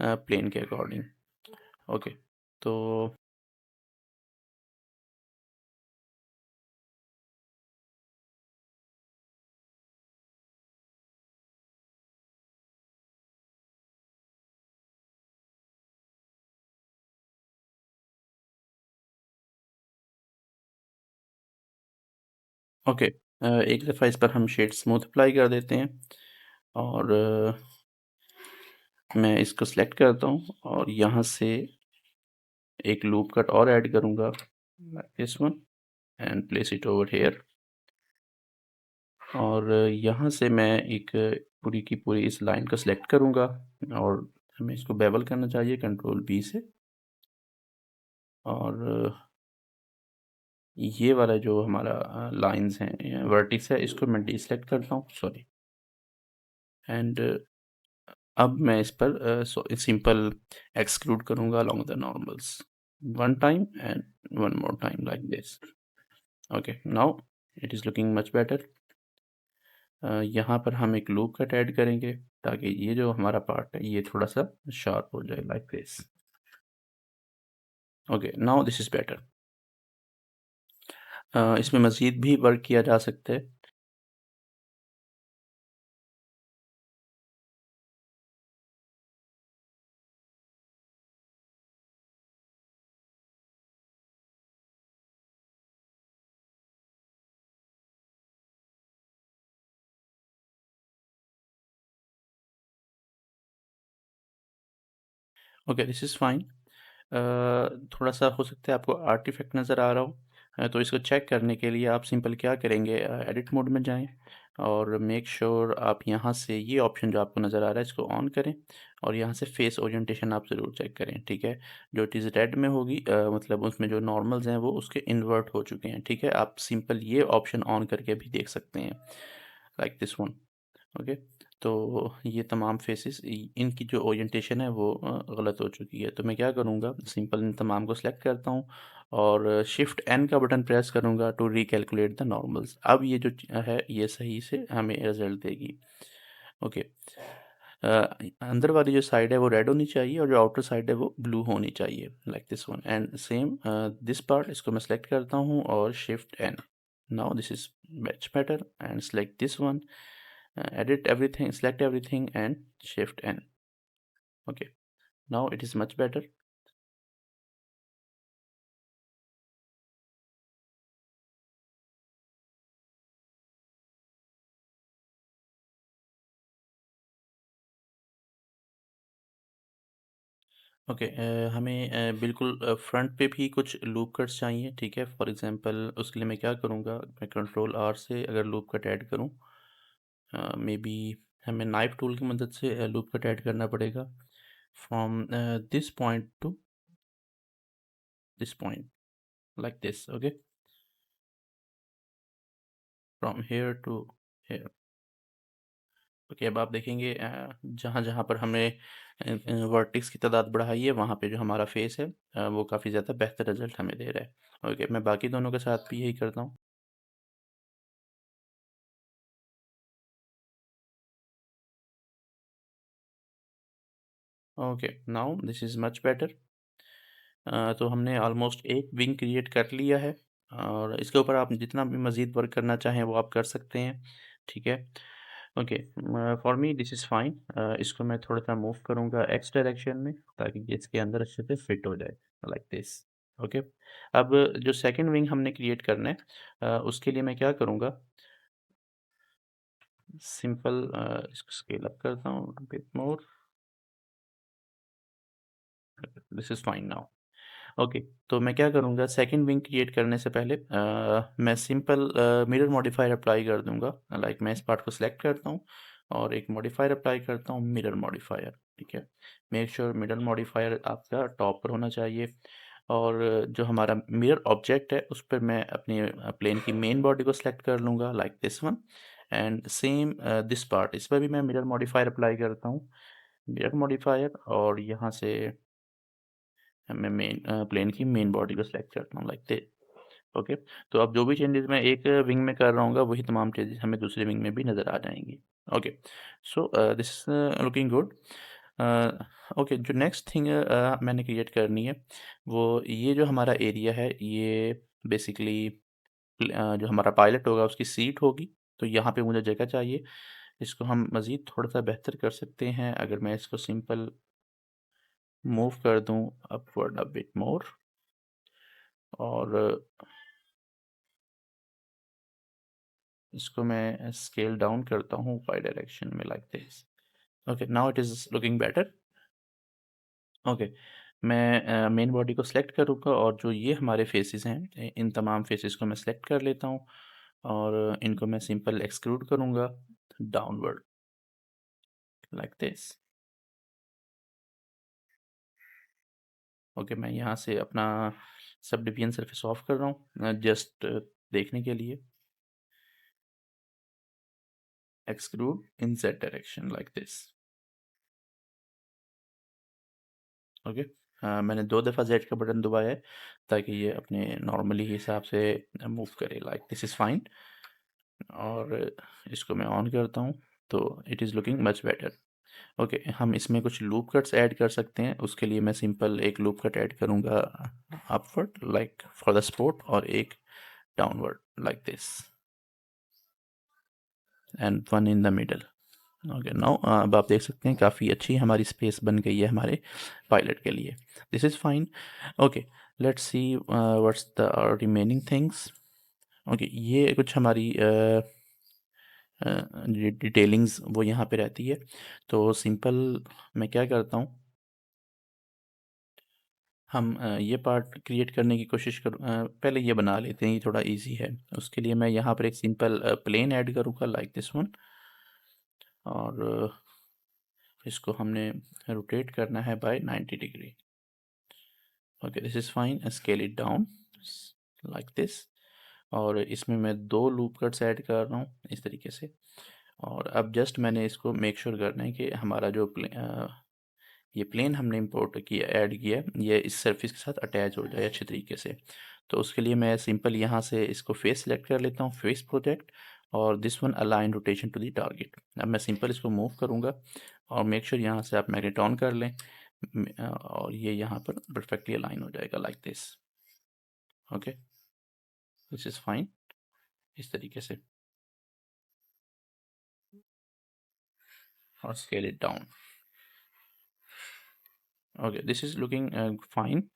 प्लेन के अकॉर्डिंग. ओके, तो ओके, एक दफ़ा इस पर हम शेड स्मूथ अप्लाई कर देते हैं और मैं इसको सेलेक्ट करता हूँ और यहाँ से एक लूप कट और ऐड करूँगा, like this one, and place it over here. और यहाँ से मैं एक पूरी की पूरी इस लाइन को सिलेक्ट करूँगा और हमें इसको बेवल करना चाहिए कंट्रोल बी से। और ये वाला जो हमारा लाइंस हैं, वर्टिक्स है, इसको मैं डीसेलेक्ट करता हूँ, सॉरी। एंड अब मैं इस पर सिंपल एक्सक्लूड करूँगा along the normals, one time and one more time like this. Okay, now it is looking much better. यहाँ पर हम एक लूप कट ऐड करेंगे ताकि ये जो हमारा पार्ट है ये थोड़ा सा शार्प हो जाए, like this. Okay, now this is better. इसमें मज़ीद भी वर्क किया जा सकता है। Okay, this is fine. थोड़ा सा हो सकता है आपको आर्टिफैक्ट नज़र आ रहा हो, तो इसको चेक करने के लिए आप सिंपल क्या करेंगे, एडिट मोड में जाएं और मेक श्योर आप यहाँ से ये ऑप्शन जो आपको नज़र आ रहा है इसको ऑन करें और यहाँ से फेस ओरिएंटेशन आप ज़रूर चेक करें, ठीक है। जो चीज़ रेड में होगी, मतलब उसमें जो नॉर्मल्स हैं वो उसके इन्वर्ट हो चुके हैं, ठीक है। आप सिंपल ये ऑप्शन ऑन करके भी देख सकते हैं, लाइक दिस वन। ओके, तो ये तमाम फेसेस इनकी जो ओरिएंटेशन है वो गलत हो चुकी है। तो मैं क्या करूँगा, सिंपल इन तमाम को सेलेक्ट करता हूँ और शिफ्ट एन का बटन प्रेस करूँगा टू रिकैलकुलेट द नॉर्मल्स। अब ये जो है ये सही से हमें रिजल्ट देगी। ओके, अंदर वाली जो साइड है वो रेड होनी चाहिए और जो आउटर साइड है वो ब्लू होनी चाहिए, like this one. And same this part, इसको मैं सेलेक्ट करता हूँ और shift N. Now this is much better and select this one, edit everything, select everything and shift N. Okay, now it is much better. Okay, हमें बिल्कुल front पे भी कुछ लूप कट्स चाहिए, ठीक है। फॉर एग्जांपल उसके लिए मैं क्या करूँगा, मैं कंट्रोल आर से अगर लूप कट ऐड करूँ, मे बी हमें नाइफ टूल की मदद से लूप कट ऐड करना पड़ेगा from this point to this point, like this. Okay, from here to here. Okay, अब आप देखेंगे जहाँ जहाँ पर हमने वर्टेक्स की तादाद बढ़ाई है वहाँ पे जो हमारा फेस है वो काफ़ी ज़्यादा बेहतर रिजल्ट हमें दे रहा है। ओके, मैं बाकी दोनों के साथ भी यही करता हूँ। Okay, now this is much better. तो हमने ऑलमोस्ट एक विंग क्रिएट कर लिया है और इसके ऊपर आप जितना भी मज़ीद वर्क करना चाहें वो आप कर सकते हैं, ठीक है। Okay, for me this is fine. इसको मैं थोड़ा सा मूव करूँगा एक्स डायरेक्शन में ताकि ये इसके अंदर अच्छे से फिट हो जाए, लाइक दिस। ओके, अब जो सेकंड विंग हमने क्रिएट करना है, उसके लिए मैं क्या करूँगा, सिंपल इसको स्केल अप करता हूँ bit more, this is fine now. Okay, तो मैं क्या करूँगा, सेकंड विंग क्रिएट करने से पहले मैं सिंपल मिरर मॉडिफायर अप्लाई कर दूँगा। लाइक मैं इस पार्ट को सिलेक्ट करता हूँ और एक मॉडिफायर अप्लाई करता हूँ, मिरर मॉडिफायर, ठीक है। मेक श्योर मिरर मॉडिफायर आपका टॉप पर होना चाहिए और जो हमारा मिरर ऑब्जेक्ट है उस पर मैं अपनी प्लेन की मेन बॉडी को सिलेक्ट कर लूँगा, like this one. And same this part, इस पर भी मैं मिरर मॉडिफायर अप्लाई करता हूँ, मिरर मॉडिफायर, और यहाँ से मैं मेन प्लेन की मेन बॉडी को सिलेक्ट करता हूँ, लाइक दिस। ओके, तो अब जो भी चेंजेस मैं एक विंग में कर रहा हूँ वही तमाम चेंजेस हमें दूसरे विंग में भी नज़र आ जाएंगी। Okay, so this is looking good. Okay, जो नेक्स्ट थिंग मैंने क्रिएट करनी है वो ये जो हमारा एरिया है ये बेसिकली जो हमारा पायलट होगा उसकी सीट होगी। तो यहाँ पे मुझे जगह चाहिए, इसको हम मज़ीद थोड़ा सा बेहतर कर सकते हैं अगर मैं इसको सिंपल मूव कर दूँ अपवर्ड अ बिट मोर और इसको मैं स्केल डाउन करता हूँ वाई डायरेक्शन में like this. Okay, now it is looking better. Okay, मैं मेन बॉडी को सिलेक्ट करूँगा और जो ये हमारे फेसेस हैं इन तमाम फेसेस को मैं सिलेक्ट कर लेता हूँ और इनको मैं सिंपल एक्सक्लूड करूँगा डाउनवर्ड लाइक दिस। ओके, मैं यहाँ से अपना सब डिवीजन सरफेस ऑफ कर रहा हूँ जस्ट देखने के लिए। Exclude in Z direction like this. Okay, मैंने 2 दफ़ा जेड का बटन दबाया है ताकि ये अपने नॉर्मली हिसाब से मूव करे लाइक दिस इज़ फाइन। और इसको मैं ऑन करता हूँ तो it is looking much better. Okay, हम इसमें कुछ लूप कट्स ऐड कर सकते हैं। उसके लिए मैं सिंपल एक लूप कट ऐड करूँगा upward like for the sport और एक downward like this and one in the middle. Okay, now अब आप देख सकते हैं काफ़ी अच्छी हमारी स्पेस बन गई है हमारे पायलट के लिए। This is fine. Okay, let's see what's the remaining things. Okay, ये कुछ हमारी डिटेलिंग्स वो यहाँ पे रहती है। तो सिंपल मैं क्या करता हूँ, हम ये पार्ट क्रिएट करने की कोशिश पहले ये बना लेते हैं, ये थोड़ा इजी है। उसके लिए मैं यहाँ पर एक सिंपल प्लेन ऐड करूँगा लाइक दिस वन और इसको हमने रोटेट करना है by 90 degree. Okay, this is fine. Scale it down like this और इसमें मैं 2 लूप कट्स ऐड कर रहा हूँ इस तरीके से। और अब जस्ट मैंने इसको मेक श्योर करना है कि हमारा जो ये प्लेन हमने इंपोर्ट किया ऐड किया है ये इस सरफेस के साथ अटैच हो जाए अच्छे तरीके से। तो उसके लिए मैं सिंपल यहाँ से इसको फेस सेलेक्ट कर लेता हूँ, फेस प्रोजेक्ट, और this one align rotation to the target. अब मैं सिंपल इसको मूव करूँगा और मेक श्योर यहाँ से आप मैग्नेट ऑन कर लें और ये यहाँ पर परफेक्टली अलाइन हो जाएगा like this. Okay, this is fine. इस तरीके से और scale it down. Okay, this is looking fine.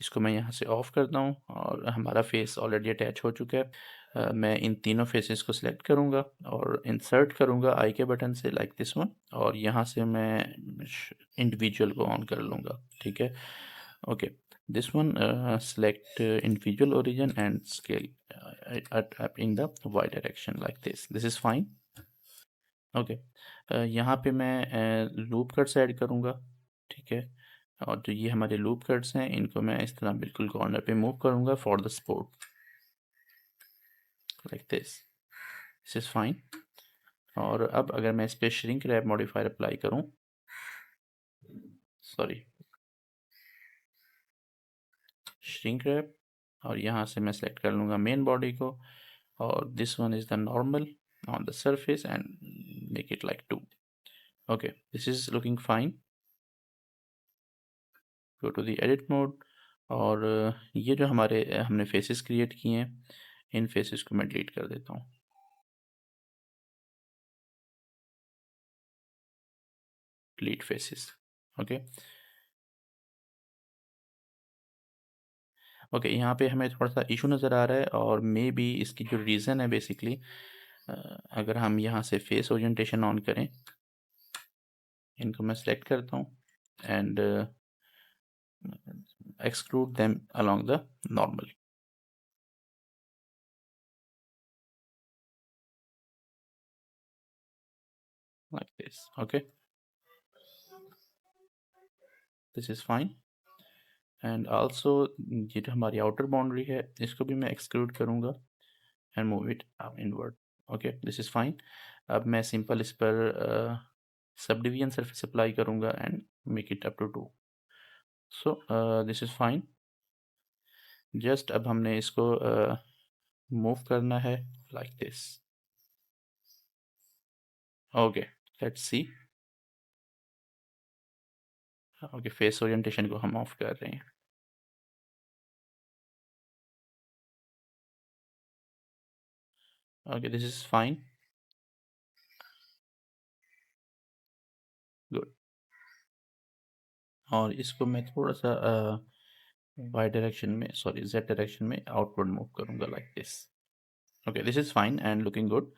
इसको मैं यहाँ से ऑफ करता हूँ और हमारा फेस ऑलरेडी अटैच हो चुका है। मैं इन तीनों फेसेस को सिलेक्ट करूँगा और इंसर्ट करूँगा आई के बटन से लाइक दिस वन और यहाँ से मैं इंडिविजुअल को ऑन कर लूँगा। ठीक है, okay, this one select individual origin and scale in the Y direction like this is fine. Okay, यहाँ पे मैं लूप कट्स ऐड करूँगा। ठीक है, और जो ये हमारे लूप कट्स हैं इनको मैं इस तरह बिल्कुल कॉर्नर पे मूव करूँगा for the sport like this is fine. और अब अगर मैं इस पर श्रिंक रैप मॉडिफायर अप्लाई करूँ, सॉरी, श्रिंक रैप, और यहाँ से मैं सेलेक्ट कर लूँगा मेन बॉडी को और this one is the normal on the surface and make it like 2। Okay, this is looking fine. Go to the edit mode और ये जो हमारे हमने फेसेस क्रिएट किए हैं इन फेसेस को मैं डिलीट कर देता हूँ। Delete faces. ओके, ओके, यहाँ पे हमें थोड़ा सा इशू नज़र आ रहा है और मे बी इसकी जो रीज़न है बेसिकली अगर हम यहाँ से फेस ओरिएंटेशन ऑन करें, इनको मैं सेलेक्ट करता हूँ and exclude them along the normal like this. Okay, this is fine and also ये जो हमारी आउटर बाउंड्री है इसको भी मैं एक्सक्लूड करूँगा and move it inward. Okay, this is fine. अब मैं सिंपल इस पर सब डिवीजन सरफेस अप्लाई करूँगा and make it up to 2। So this is fine. Just अब हमने इसको मूव करना है like this. Okay, let's see. Okay, face orientation को हम ऑफ कर रहे हैं। Okay, this is fine, good. और इसको मैं थोड़ा सा वाई डायरेक्शन में, सॉरी जेड डायरेक्शन में आउटवर्ड मूव करूँगा like this. Okay, this is fine and looking good.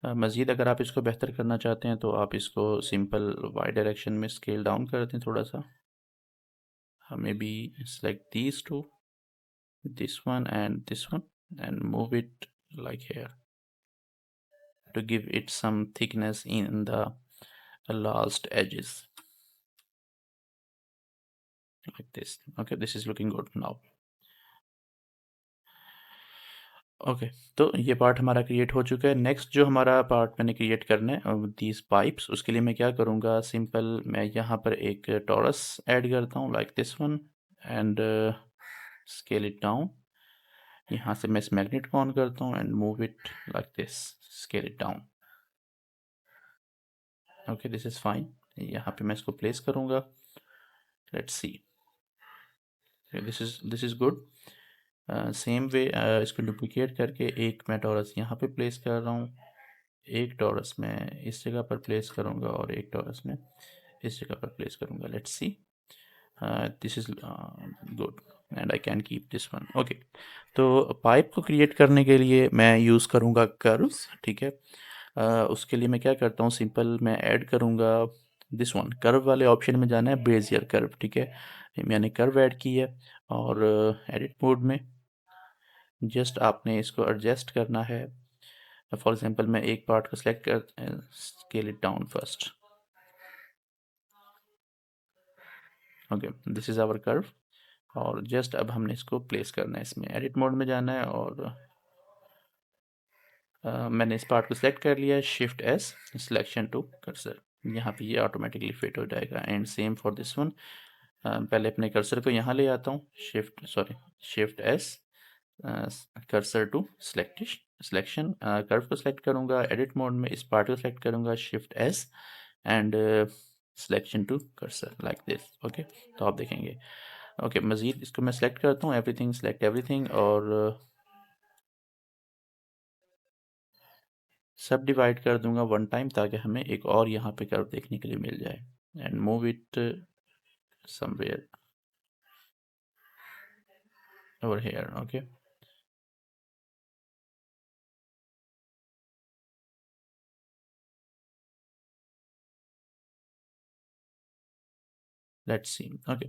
मज़ीद अगर आप इसको बेहतर करना चाहते हैं तो आप इसको सिंपल वाई डायरेक्शन में स्केल डाउन कर दें थोड़ा सा। May be select these two, this one and move it like here to give it some thickness in the last edges like this. Okay, this is looking good now. Okay, तो ये part हमारा create हो चुका है। Next जो हमारा part मैंने create करना है दीज पाइप्स, उसके लिए मैं क्या करूँगा, सिंपल मैं यहाँ पर एक टॉरस ऐड करता हूँ like this one and scale it down. यहाँ से मैं इस मैग्नेट को ऑन करता हूँ and move it like this, scale it down. Okay, this is fine. यहाँ पे मैं इसको प्लेस करूँगा। Let's see, this is good. Same way इसको डुप्लिकेट करके एक मैं टॉरस यहाँ पे प्लेस कर रहा हूँ, एक टॉरस मैं इस जगह पर प्लेस करूँगा और एक टॉरस मैं इस जगह पर प्लेस करूँगा। Let's see, this is good and I can keep this one. Okay, तो पाइप को क्रिएट करने के लिए मैं यूज़ करूँगा कर्व्स, ठीक है। उसके लिए मैं क्या करता हूँ, सिंपल मैं ऐड करूँगा दिस वन, कर्व वाले ऑप्शन में जाना है, बेजियर कर्व, ठीक है। मैंने कर्व ऐड की है और एडिट मोड में जस्ट आपने इसको एडजस्ट करना है। फॉर एग्जांपल मैं एक पार्ट को सिलेक्ट कर scale it down first. Okay, this is our curve और जस्ट अब हमने इसको प्लेस करना है, इसमें एडिट मोड में जाना है और मैंने इस पार्ट को सिलेक्ट कर लिया है, shift S, selection to cursor, यहाँ पे ये ऑटोमेटिकली फिट हो जाएगा। And same for this one, पहले अपने कर्सर को यहाँ ले आता हूँ, shift S, cursor to selection, curve को सिलेक्ट करूँगा, एडिट मोड में इस पार्ट को सिलेक्ट करूँगा, shift S and selection to cursor like this. Okay, तो आप देखेंगे। ओके, मज़ीद इसको मैं सिलेक्ट करता हूँ, एवरीथिंग, सिलेक्ट एवरीथिंग और सब डिवाइड कर दूंगा वन टाइम, ताकि हमें एक और यहाँ पे कर्व देखने के लिए मिल जाए and move it somewhere over here. Okay, let's see. Okay,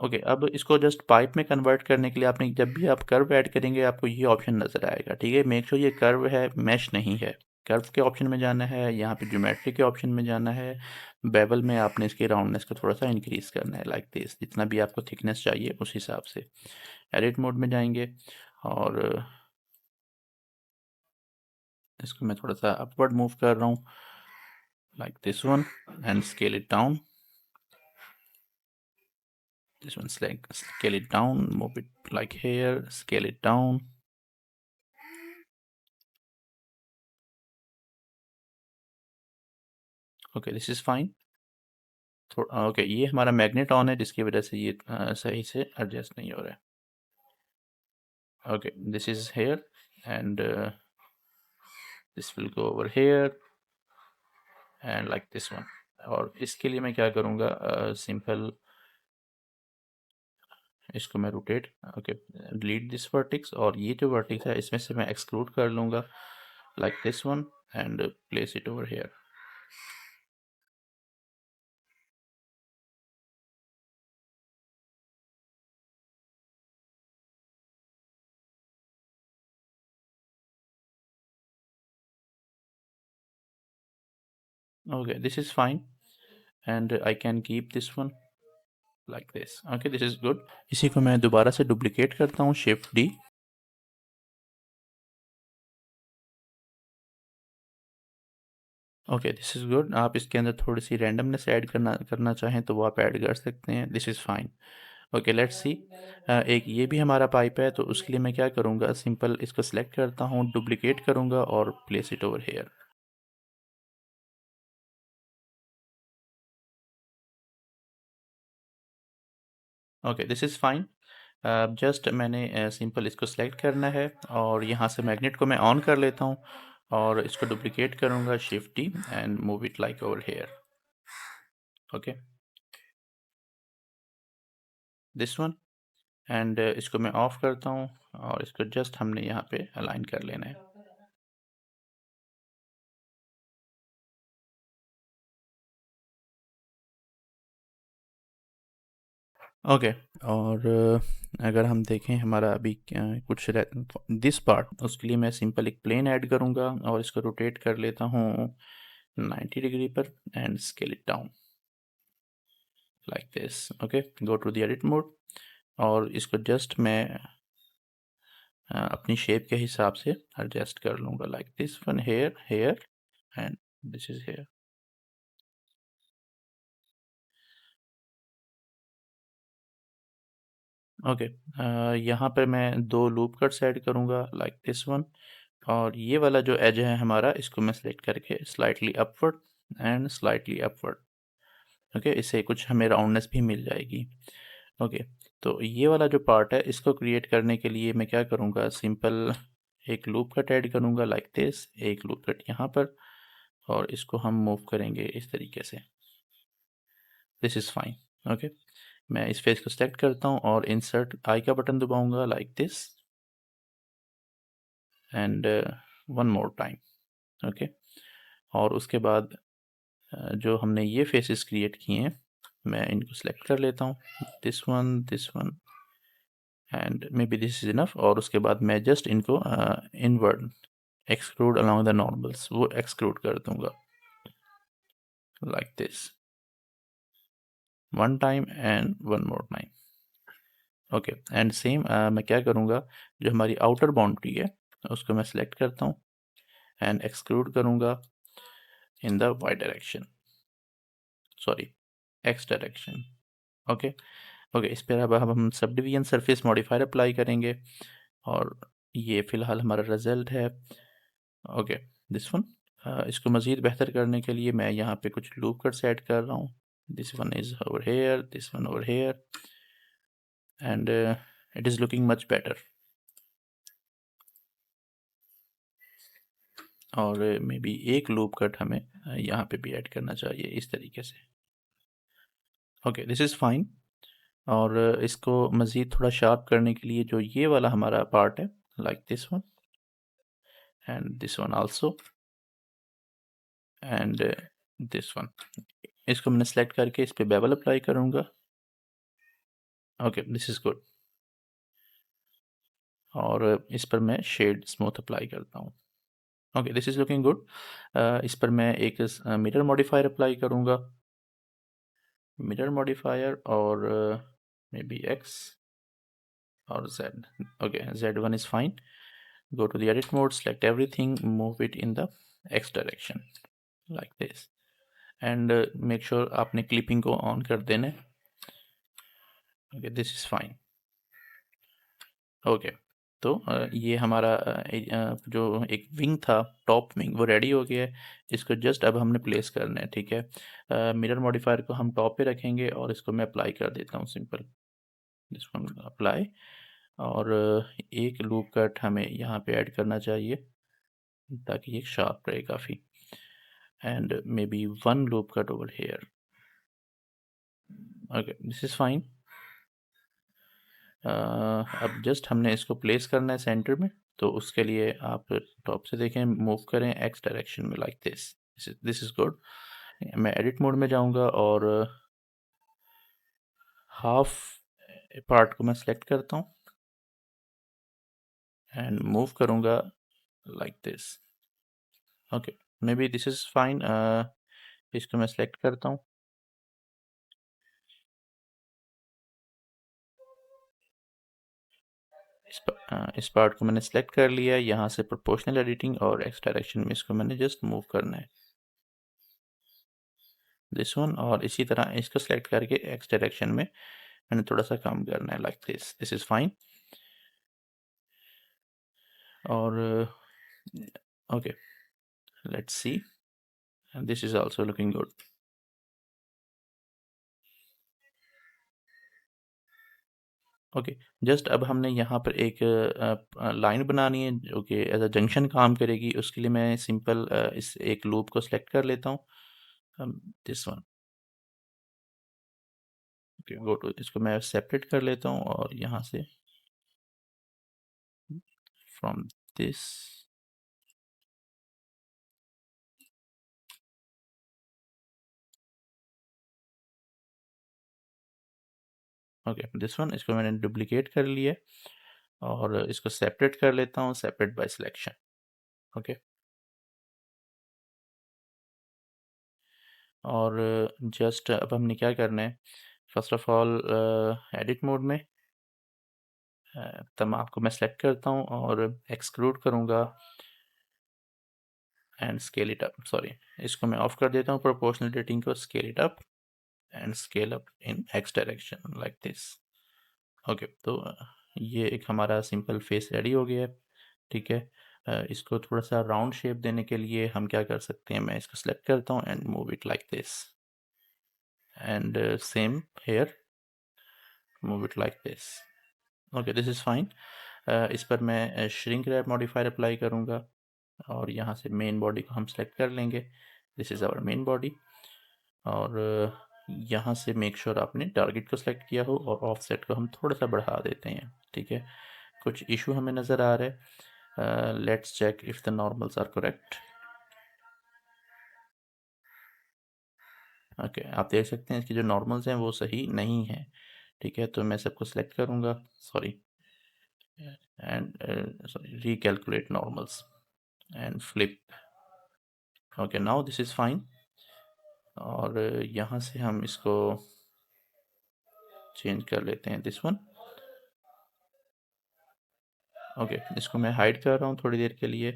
okay, अब इसको जस्ट पाइप में कन्वर्ट करने के लिए आपने, जब भी आप कर्व ऐड करेंगे आपको ये ऑप्शन नज़र आएगा, ठीक है। मेक श्योर ये कर्व है, मैश नहीं है। कर्व के ऑप्शन में जाना है, यहाँ पे ज्योमेट्री के ऑप्शन में जाना है, बेवल में आपने इसकी राउंडनेस को थोड़ा सा इंक्रीज करना है लाइक दिस, जितना भी आपको थिकनेस चाहिए उस हिसाब से। एडिट मोड में जाएंगे और इसको मैं थोड़ा सा अपवर्ड मूव कर रहा हूँ like this one and scale it down. This one's like scale it down, move it like here, scale it down. Okay, this is fine. Okay, ये हमारा मैग्नेट ऑन है जिसकी वजह से ये सही से एडजस्ट नहीं हो रहा है। Okay, this is hair and this will go over here and like this one. और इसके लिए मैं क्या करूँगा, सिंपल इसको मैं rotate, okay, delete this vertices और ये जो वर्टिक्स है इसमें से मैं एक्सक्लूड कर लूँगा like this one and place it over hair. Okay, this is fine and I can keep this one like this. Okay, this is good. इसी को मैं दोबारा से डुप्लीकेट करता हूँ, shift D. Okay, this is good. आप इसके अंदर थोड़ी सी रैंडमनेस ऐड करना चाहें तो वो आप ऐड कर सकते हैं। This is fine. Okay, let's सी। एक ये भी हमारा पाइप है तो उसके लिए मैं क्या करूँगा, सिंपल इसको सिलेक्ट करता हूँ, डुप्लीकेट करूँगा और place it over hair. Okay, this is fine. Just मैंने सिंपल इसको सेलेक्ट करना है और यहाँ से मैग्नेट को मैं ऑन कर लेता हूँ और इसको डुप्लीकेट करूँगा, shift D and move it like over here. Okay, this one and इसको मैं ऑफ करता हूँ और इसको जस्ट हमने यहाँ पे अलाइन कर लेना है। ओके। और अगर हम देखें हमारा अभी कुछ दिस पार्ट, उसके लिए मैं सिंपल एक प्लेन ऐड करूँगा और इसको रोटेट कर लेता हूँ 90 डिग्री पर and scale it down like this. Okay, go to the edit mode और इसको जस्ट मैं अपनी शेप के हिसाब से एडजस्ट कर लूँगा like this one, here here and this is here. Okay, यहाँ पे मैं दो लूप कट्स ऐड करूँगा लाइक दिस वन, और ये वाला जो एज है हमारा, इसको मैं सेलेक्ट करके slightly upward and slightly upward. Okay, इससे कुछ हमें राउंडनेस भी मिल जाएगी। ओके, तो ये वाला जो पार्ट है इसको क्रिएट करने के लिए मैं क्या करूँगा, सिंपल एक लूप कट ऐड करूँगा लाइक दिस, एक लूप कट यहाँ पर, और इसको हम मूव करेंगे इस तरीके से। This is fine. ओके, मैं इस फेस को सेलेक्ट करता हूँ और इंसर्ट आई का बटन दबाऊंगा like this and one more time. Okay, और उसके बाद जो हमने ये फेसेस क्रिएट किए हैं, मैं इनको सेलेक्ट कर लेता हूँ, this one and may be this is enough. और उसके बाद मैं जस्ट इनको inward exclude along the normals, वो एक्सक्लूड कर दूंगा like this, one time and one more time. Okay, and same मैं क्या करूँगा, जो हमारी आउटर बाउंड्री है उसको मैं सेलेक्ट करता हूँ एंड एक्सक्लूड करूँगा in the Y direction, sorry X direction. Okay okay, इस पर अब हम sub division surface modifier apply करेंगे और ये फ़िलहाल हमारा रिजल्ट है। ओके, दिस वन, इसको मज़ीद बेहतर करने के लिए मैं यहाँ पे कुछ लूप कट्स ऐड कर रहा हूँ। This one is over here, this one over here and it is looking much better. और मे बी एक लूप कट हमें यहाँ पे भी ऐड करना चाहिए इस तरीके से। Okay, this is fine. और इसको मज़ीद थोड़ा शार्प करने के लिए जो ये वाला हमारा पार्ट है, like this one and this one also and this one, इसको मैंने सेलेक्ट करके इस पे बेवल अप्लाई करूँगा। Okay, this is good. और इस पर मैं शेड स्मूथ अप्लाई करता हूँ। Okay, this is looking good. इस पर मैं एक मिरर मॉडिफायर अप्लाई करूँगा, मिरर मॉडिफायर और मे बी एक्स और Z. Okay, z1 is fine. Go to the edit mode, select everything, move it in the x direction like this and make sure आपने clipping को on कर देना है। Okay, this is fine. Okay, तो ये हमारा जो एक विंग था, टॉप विंग, वो रेडी हो गया है। इसको जस्ट अब हमने प्लेस करना है, ठीक है। मिरर मॉडिफायर को हम टॉप पे रखेंगे और इसको मैं अप्लाई कर देता हूँ सिंपल, इसको हम अप्लाई, और एक लूप कट हमें यहाँ पे ऐड करना चाहिए ताकि ये शार्प रहे काफ़ी, and may be one loop cut over here. Okay, this is fine. अब जस्ट हमने इसको प्लेस करना है सेंटर में, तो उसके लिए आप टॉप से देखें, मूव करें एक्स डायरेक्शन में like this, this is good. मैं एडिट मोड में जाऊंगा और हाफ पार्ट को मैं सेलेक्ट करता हूँ एंड मूव करूँगा like this. Okay, maybe this is fine. इसको मैं सेलेक्ट करता हूँ, इस पार्ट को मैंने सेलेक्ट कर लिया है। यहाँ से प्रोपोर्शनल एडिटिंग और एक्स डायरेक्शन में इसको मैंने जस्ट मूव करना है, दिस वन, और इसी तरह इसको सेलेक्ट करके एक्स डायरेक्शन में मैंने थोड़ा सा कम करना है like this, this is fine. और okay, let's see, this is also looking good. Okay, just अब हमने यहाँ पर एक लाइन बनानी है जो कि एज अ जंक्शन काम करेगी। उसके लिए मैं सिंपल इस एक लूप को सेलेक्ट कर लेता हूँ, this one, okay, go to, इसको मैं सेपरेट कर लेता हूँ और यहाँ से from this, okay this one, इसको मैंने डुप्लीकेट कर लिया और इसको सेपरेट कर लेता हूँ, सेपरेट बाय सिलेक्शन। ओके, और जस्ट अब हमने क्या करना है, first of all edit mode में तमाम को मैं सेलेक्ट करता हूँ और एक्सक्लूड करूँगा and scale it up, sorry इसको मैं ऑफ कर देता हूँ प्रोपोर्शनल रेटिंग को, scale it up and scale up in x direction like this. Okay, तो ये एक हमारा सिंपल फेस रेडी हो गया है। ठीक है, इसको थोड़ा सा राउंड शेप देने के लिए हम क्या कर सकते हैं, मैं इसको सेलेक्ट करता हूँ and move it like this and same here, move it like this. Okay, this is fine. इस पर मैं श्रिंक रैप मॉडिफायर अप्लाई करूँगा और यहाँ से मेन बॉडी को हम सेलेक्ट कर लेंगे, this is our main body. और यहाँ से मेक श्योर आपने टारगेट को सिलेक्ट किया हो और ऑफसेट को हम थोड़ा सा बढ़ा देते हैं। ठीक है, कुछ इशू हमें नज़र आ रहा है, let's check if the normals are correct. Okay, आप देख सकते हैं इसके जो नॉर्मल्स हैं वो सही नहीं है। ठीक है, तो मैं सबको सिलेक्ट करूँगा, sorry and sorry recalculate normals and flip. Okay, now this is fine. और यहाँ से हम इसको चेंज कर लेते हैं, दिस वन। ओके, इसको मैं हाइड कर रहा हूँ थोड़ी देर के लिए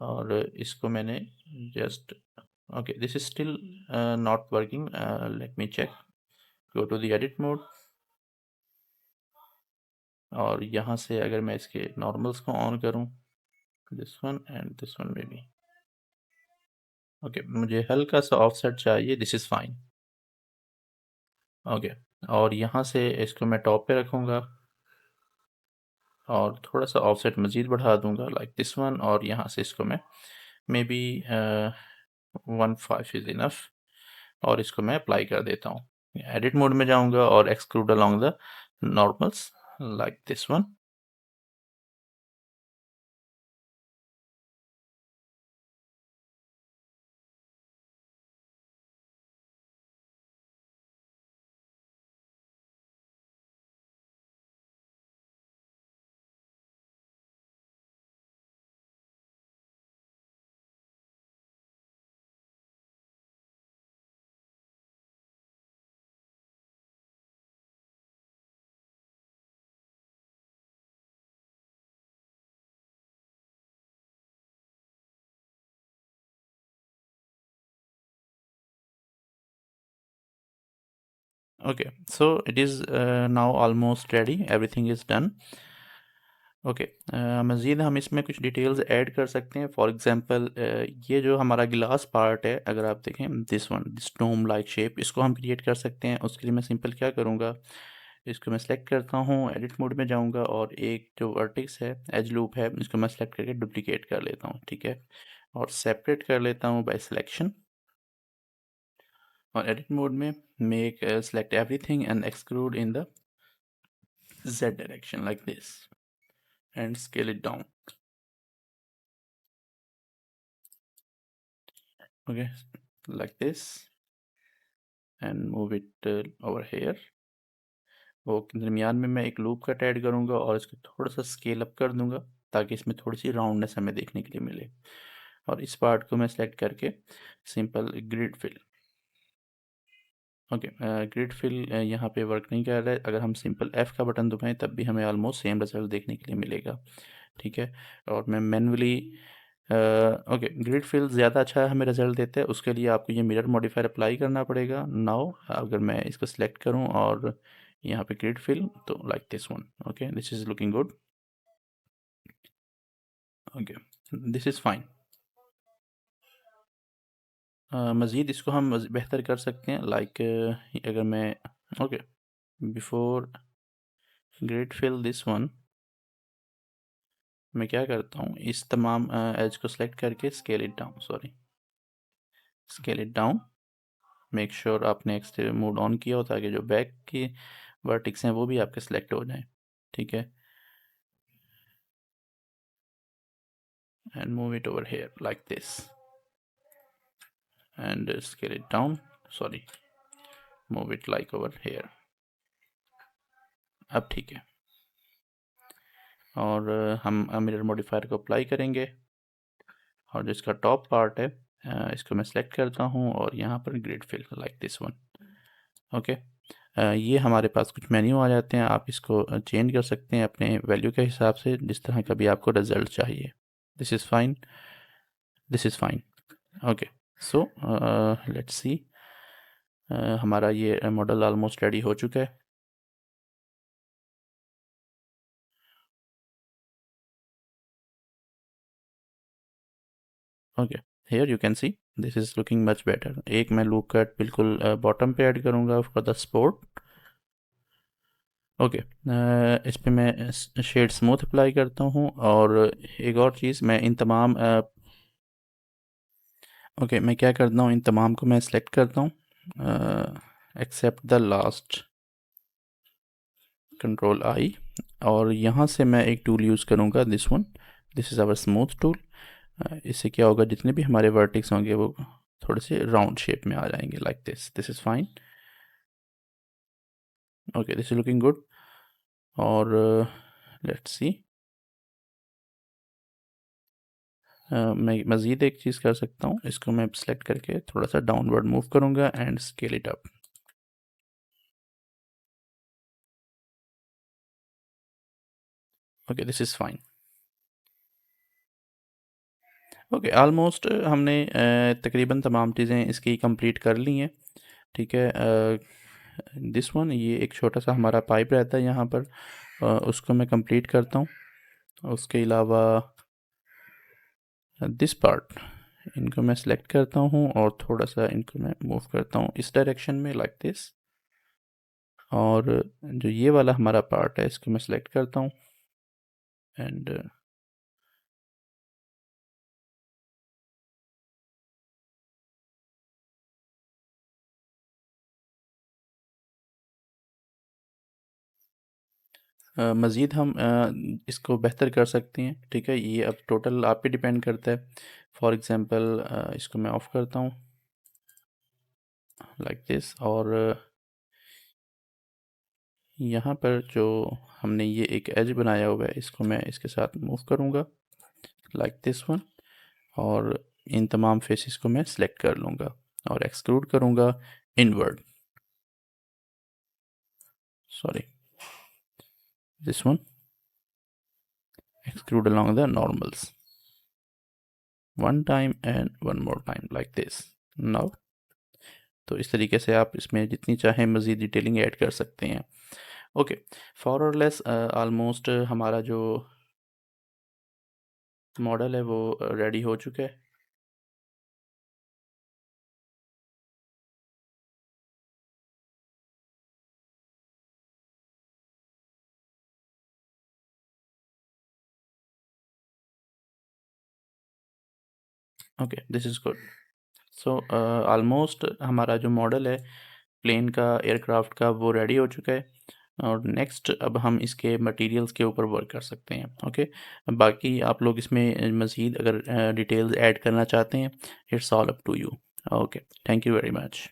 और इसको मैंने just, okay this is still not working, let me check, go to the edit mode और यहाँ से अगर मैं इसके नॉर्मल्स को ऑन करूँ, this one and this one may be, okay मुझे हल्का सा ऑफसेट चाहिए, दिस इज़ फाइन। ओके, और यहाँ से इसको मैं टॉप पे रखूँगा और थोड़ा सा ऑफसेट मज़ीद बढ़ा दूँगा लाइक दिस वन और यहाँ से इसको मैं मे बी 1.5 इज़ इनफ और इसको मैं अप्लाई कर देता हूँ। एडिट मोड में जाऊँगा और exclude along the normals like this one. Okay, so it is now almost ready, everything is done. Okay, मज़ीद हम इसमें कुछ डिटेल्स ऐड कर सकते हैं। फॉर एग्जांपल ये जो हमारा गिलास पार्ट है, अगर आप देखें this one, this dome like shape, इसको हम क्रिएट कर सकते हैं। उसके लिए मैं सिंपल क्या करूँगा, इसको मैं सेलेक्ट करता हूँ, एडिट मोड में जाऊँगा और एक जो वर्टेक्स है, एज लूप है, इसको मैं सेलेक्ट करके डुप्लीकेट कर लेता हूँ। ठीक है, और सेपरेट कर लेता हूँ बाय सिलेक्शन और एडिट मोड में make select everything and exclude in the Z direction like this and scale it down. Okay, like this and move it over here. वो दरमियान में मैं एक लूप कट ऐड करूँगा और इसको थोड़ा सा स्केल अप कर दूँगा ताकि इसमें थोड़ी सी राउंडनेस हमें देखने के लिए मिले। और इस पार्ट को मैं सेलेक्ट करके simple grid fill, okay grid fill यहाँ पे वर्क नहीं कर रहा है। अगर हम सिंपल F का बटन दबाएं तब भी हमें ऑलमोस्ट सेम रिजल्ट देखने के लिए मिलेगा। ठीक है, और मैं मैनुअली ओके ग्रिड फिल ज़्यादा अच्छा हमें रिजल्ट देता है, उसके लिए आपको ये मिरर मॉडिफायर अप्लाई करना पड़ेगा। नाउ अगर मैं इसको सिलेक्ट करूँ और यहाँ पे ग्रिड फिल, तो like this one, okay this is looking good, okay this is fine. मज़ीद इसको हम बेहतर कर सकते हैं, लाइक अगर मैं okay before grid fill this one, मैं क्या करता हूँ, इस तमाम एज को सेलेक्ट करके scale it down, sorry scale it down make sure आपने एक्सटीरियर मोड ऑन किया हो ताकि जो बैक की वर्टिक्स हैं वो भी आपके सिलेक्ट हो जाएं, ठीक है। And move it over here like this and scale it down, sorry, move it like over here. अब ठीक है। और हम मिरर मॉडिफायर को अप्लाई करेंगे और जो इसका टॉप पार्ट है इसको मैं सेलेक्ट करता हूँ और यहाँ पर grid feel like this one, okay. ये हमारे पास कुछ मेन्यू आ जाते हैं, आप इसको चेंज कर सकते हैं अपने वैल्यू के हिसाब से, जिस तरह का भी आपको रिजल्ट चाहिए। This is fine, this is fine, okay. So let's see, हमारा ये मॉडल ऑलमोस्ट रेडी हो चुका है। Okay, here you can see this is looking much better. एक मैं लूप कट बिल्कुल बॉटम पे ऐड करूँगा फॉर द स्पोर्ट, ओके। इस पे मैं शेड स्मूथ अप्लाई करता हूँ और एक और चीज़, मैं इन तमाम ओके मैं क्या करता हूँ, इन तमाम को मैं सेलेक्ट करता हूँ except the last, control I, और यहाँ से मैं एक टूल यूज़ करूँगा, this one, this is our smooth tool. इससे क्या होगा, जितने भी हमारे वर्टिक्स होंगे वो थोड़े से राउंड शेप में आ जाएंगे like this, this is fine, okay, this is looking good. और लेट्स सी, मैं मज़ीद एक चीज़ कर सकता हूँ, इसको मैं सेलेक्ट करके थोड़ा सा डाउनवर्ड मूव करूँगा and scale it up, okay, this is fine, okay. Almost हमने तकरीबन तमाम चीज़ें इसकी कंप्लीट कर ली हैं, ठीक है। दिस वन, ये एक छोटा सा हमारा पाइप रहता है यहाँ पर, उसको मैं कंप्लीट करता हूँ। उसके अलावा दिस पार्ट, इनको मैं सेलेक्ट करता हूँ और थोड़ा सा इनको मैं मूव करता हूँ इस डायरेक्शन में लाइक दिस, और जो ये वाला हमारा पार्ट है इसको मैं सेलेक्ट करता हूँ एंड मज़ीद हम इसको बेहतर कर सकते हैं, ठीक है। ये अब टोटल आप पे डिपेंड करता है। फॉर एग्ज़ाम्पल इसको मैं ऑफ़ करता हूँ लाइक दिस, और यहाँ पर जो हमने ये एक एज बनाया हुआ है इसको मैं इसके साथ मूव करूँगा लाइक दिस वन, और इन तमाम फेसेस को मैं सिलेक्ट कर लूँगा और एक्सक्लूड करूँगा inward, sorry, this one, exclude along the normals one time and one more time like this now। तो इस तरीके से आप इसमें जितनी चाहें मज़ीद डिटेलिंग ऐड कर सकते हैं, ओके। फॉर और लेस ऑलमोस्ट हमारा जो मॉडल है वो रेडी हो चुका है। Okay, this is good. So almost हमारा जो मॉडल है प्लेन का, एयरक्राफ्ट का, वो रेडी हो चुका है, और नेक्स्ट अब हम इसके मटेरियल्स के ऊपर वर्क कर सकते हैं, ओके। बाकी आप लोग इसमें मज़ीद अगर डिटेल्स ऐड करना चाहते हैं, it's all up to you, okay. Thank you very much.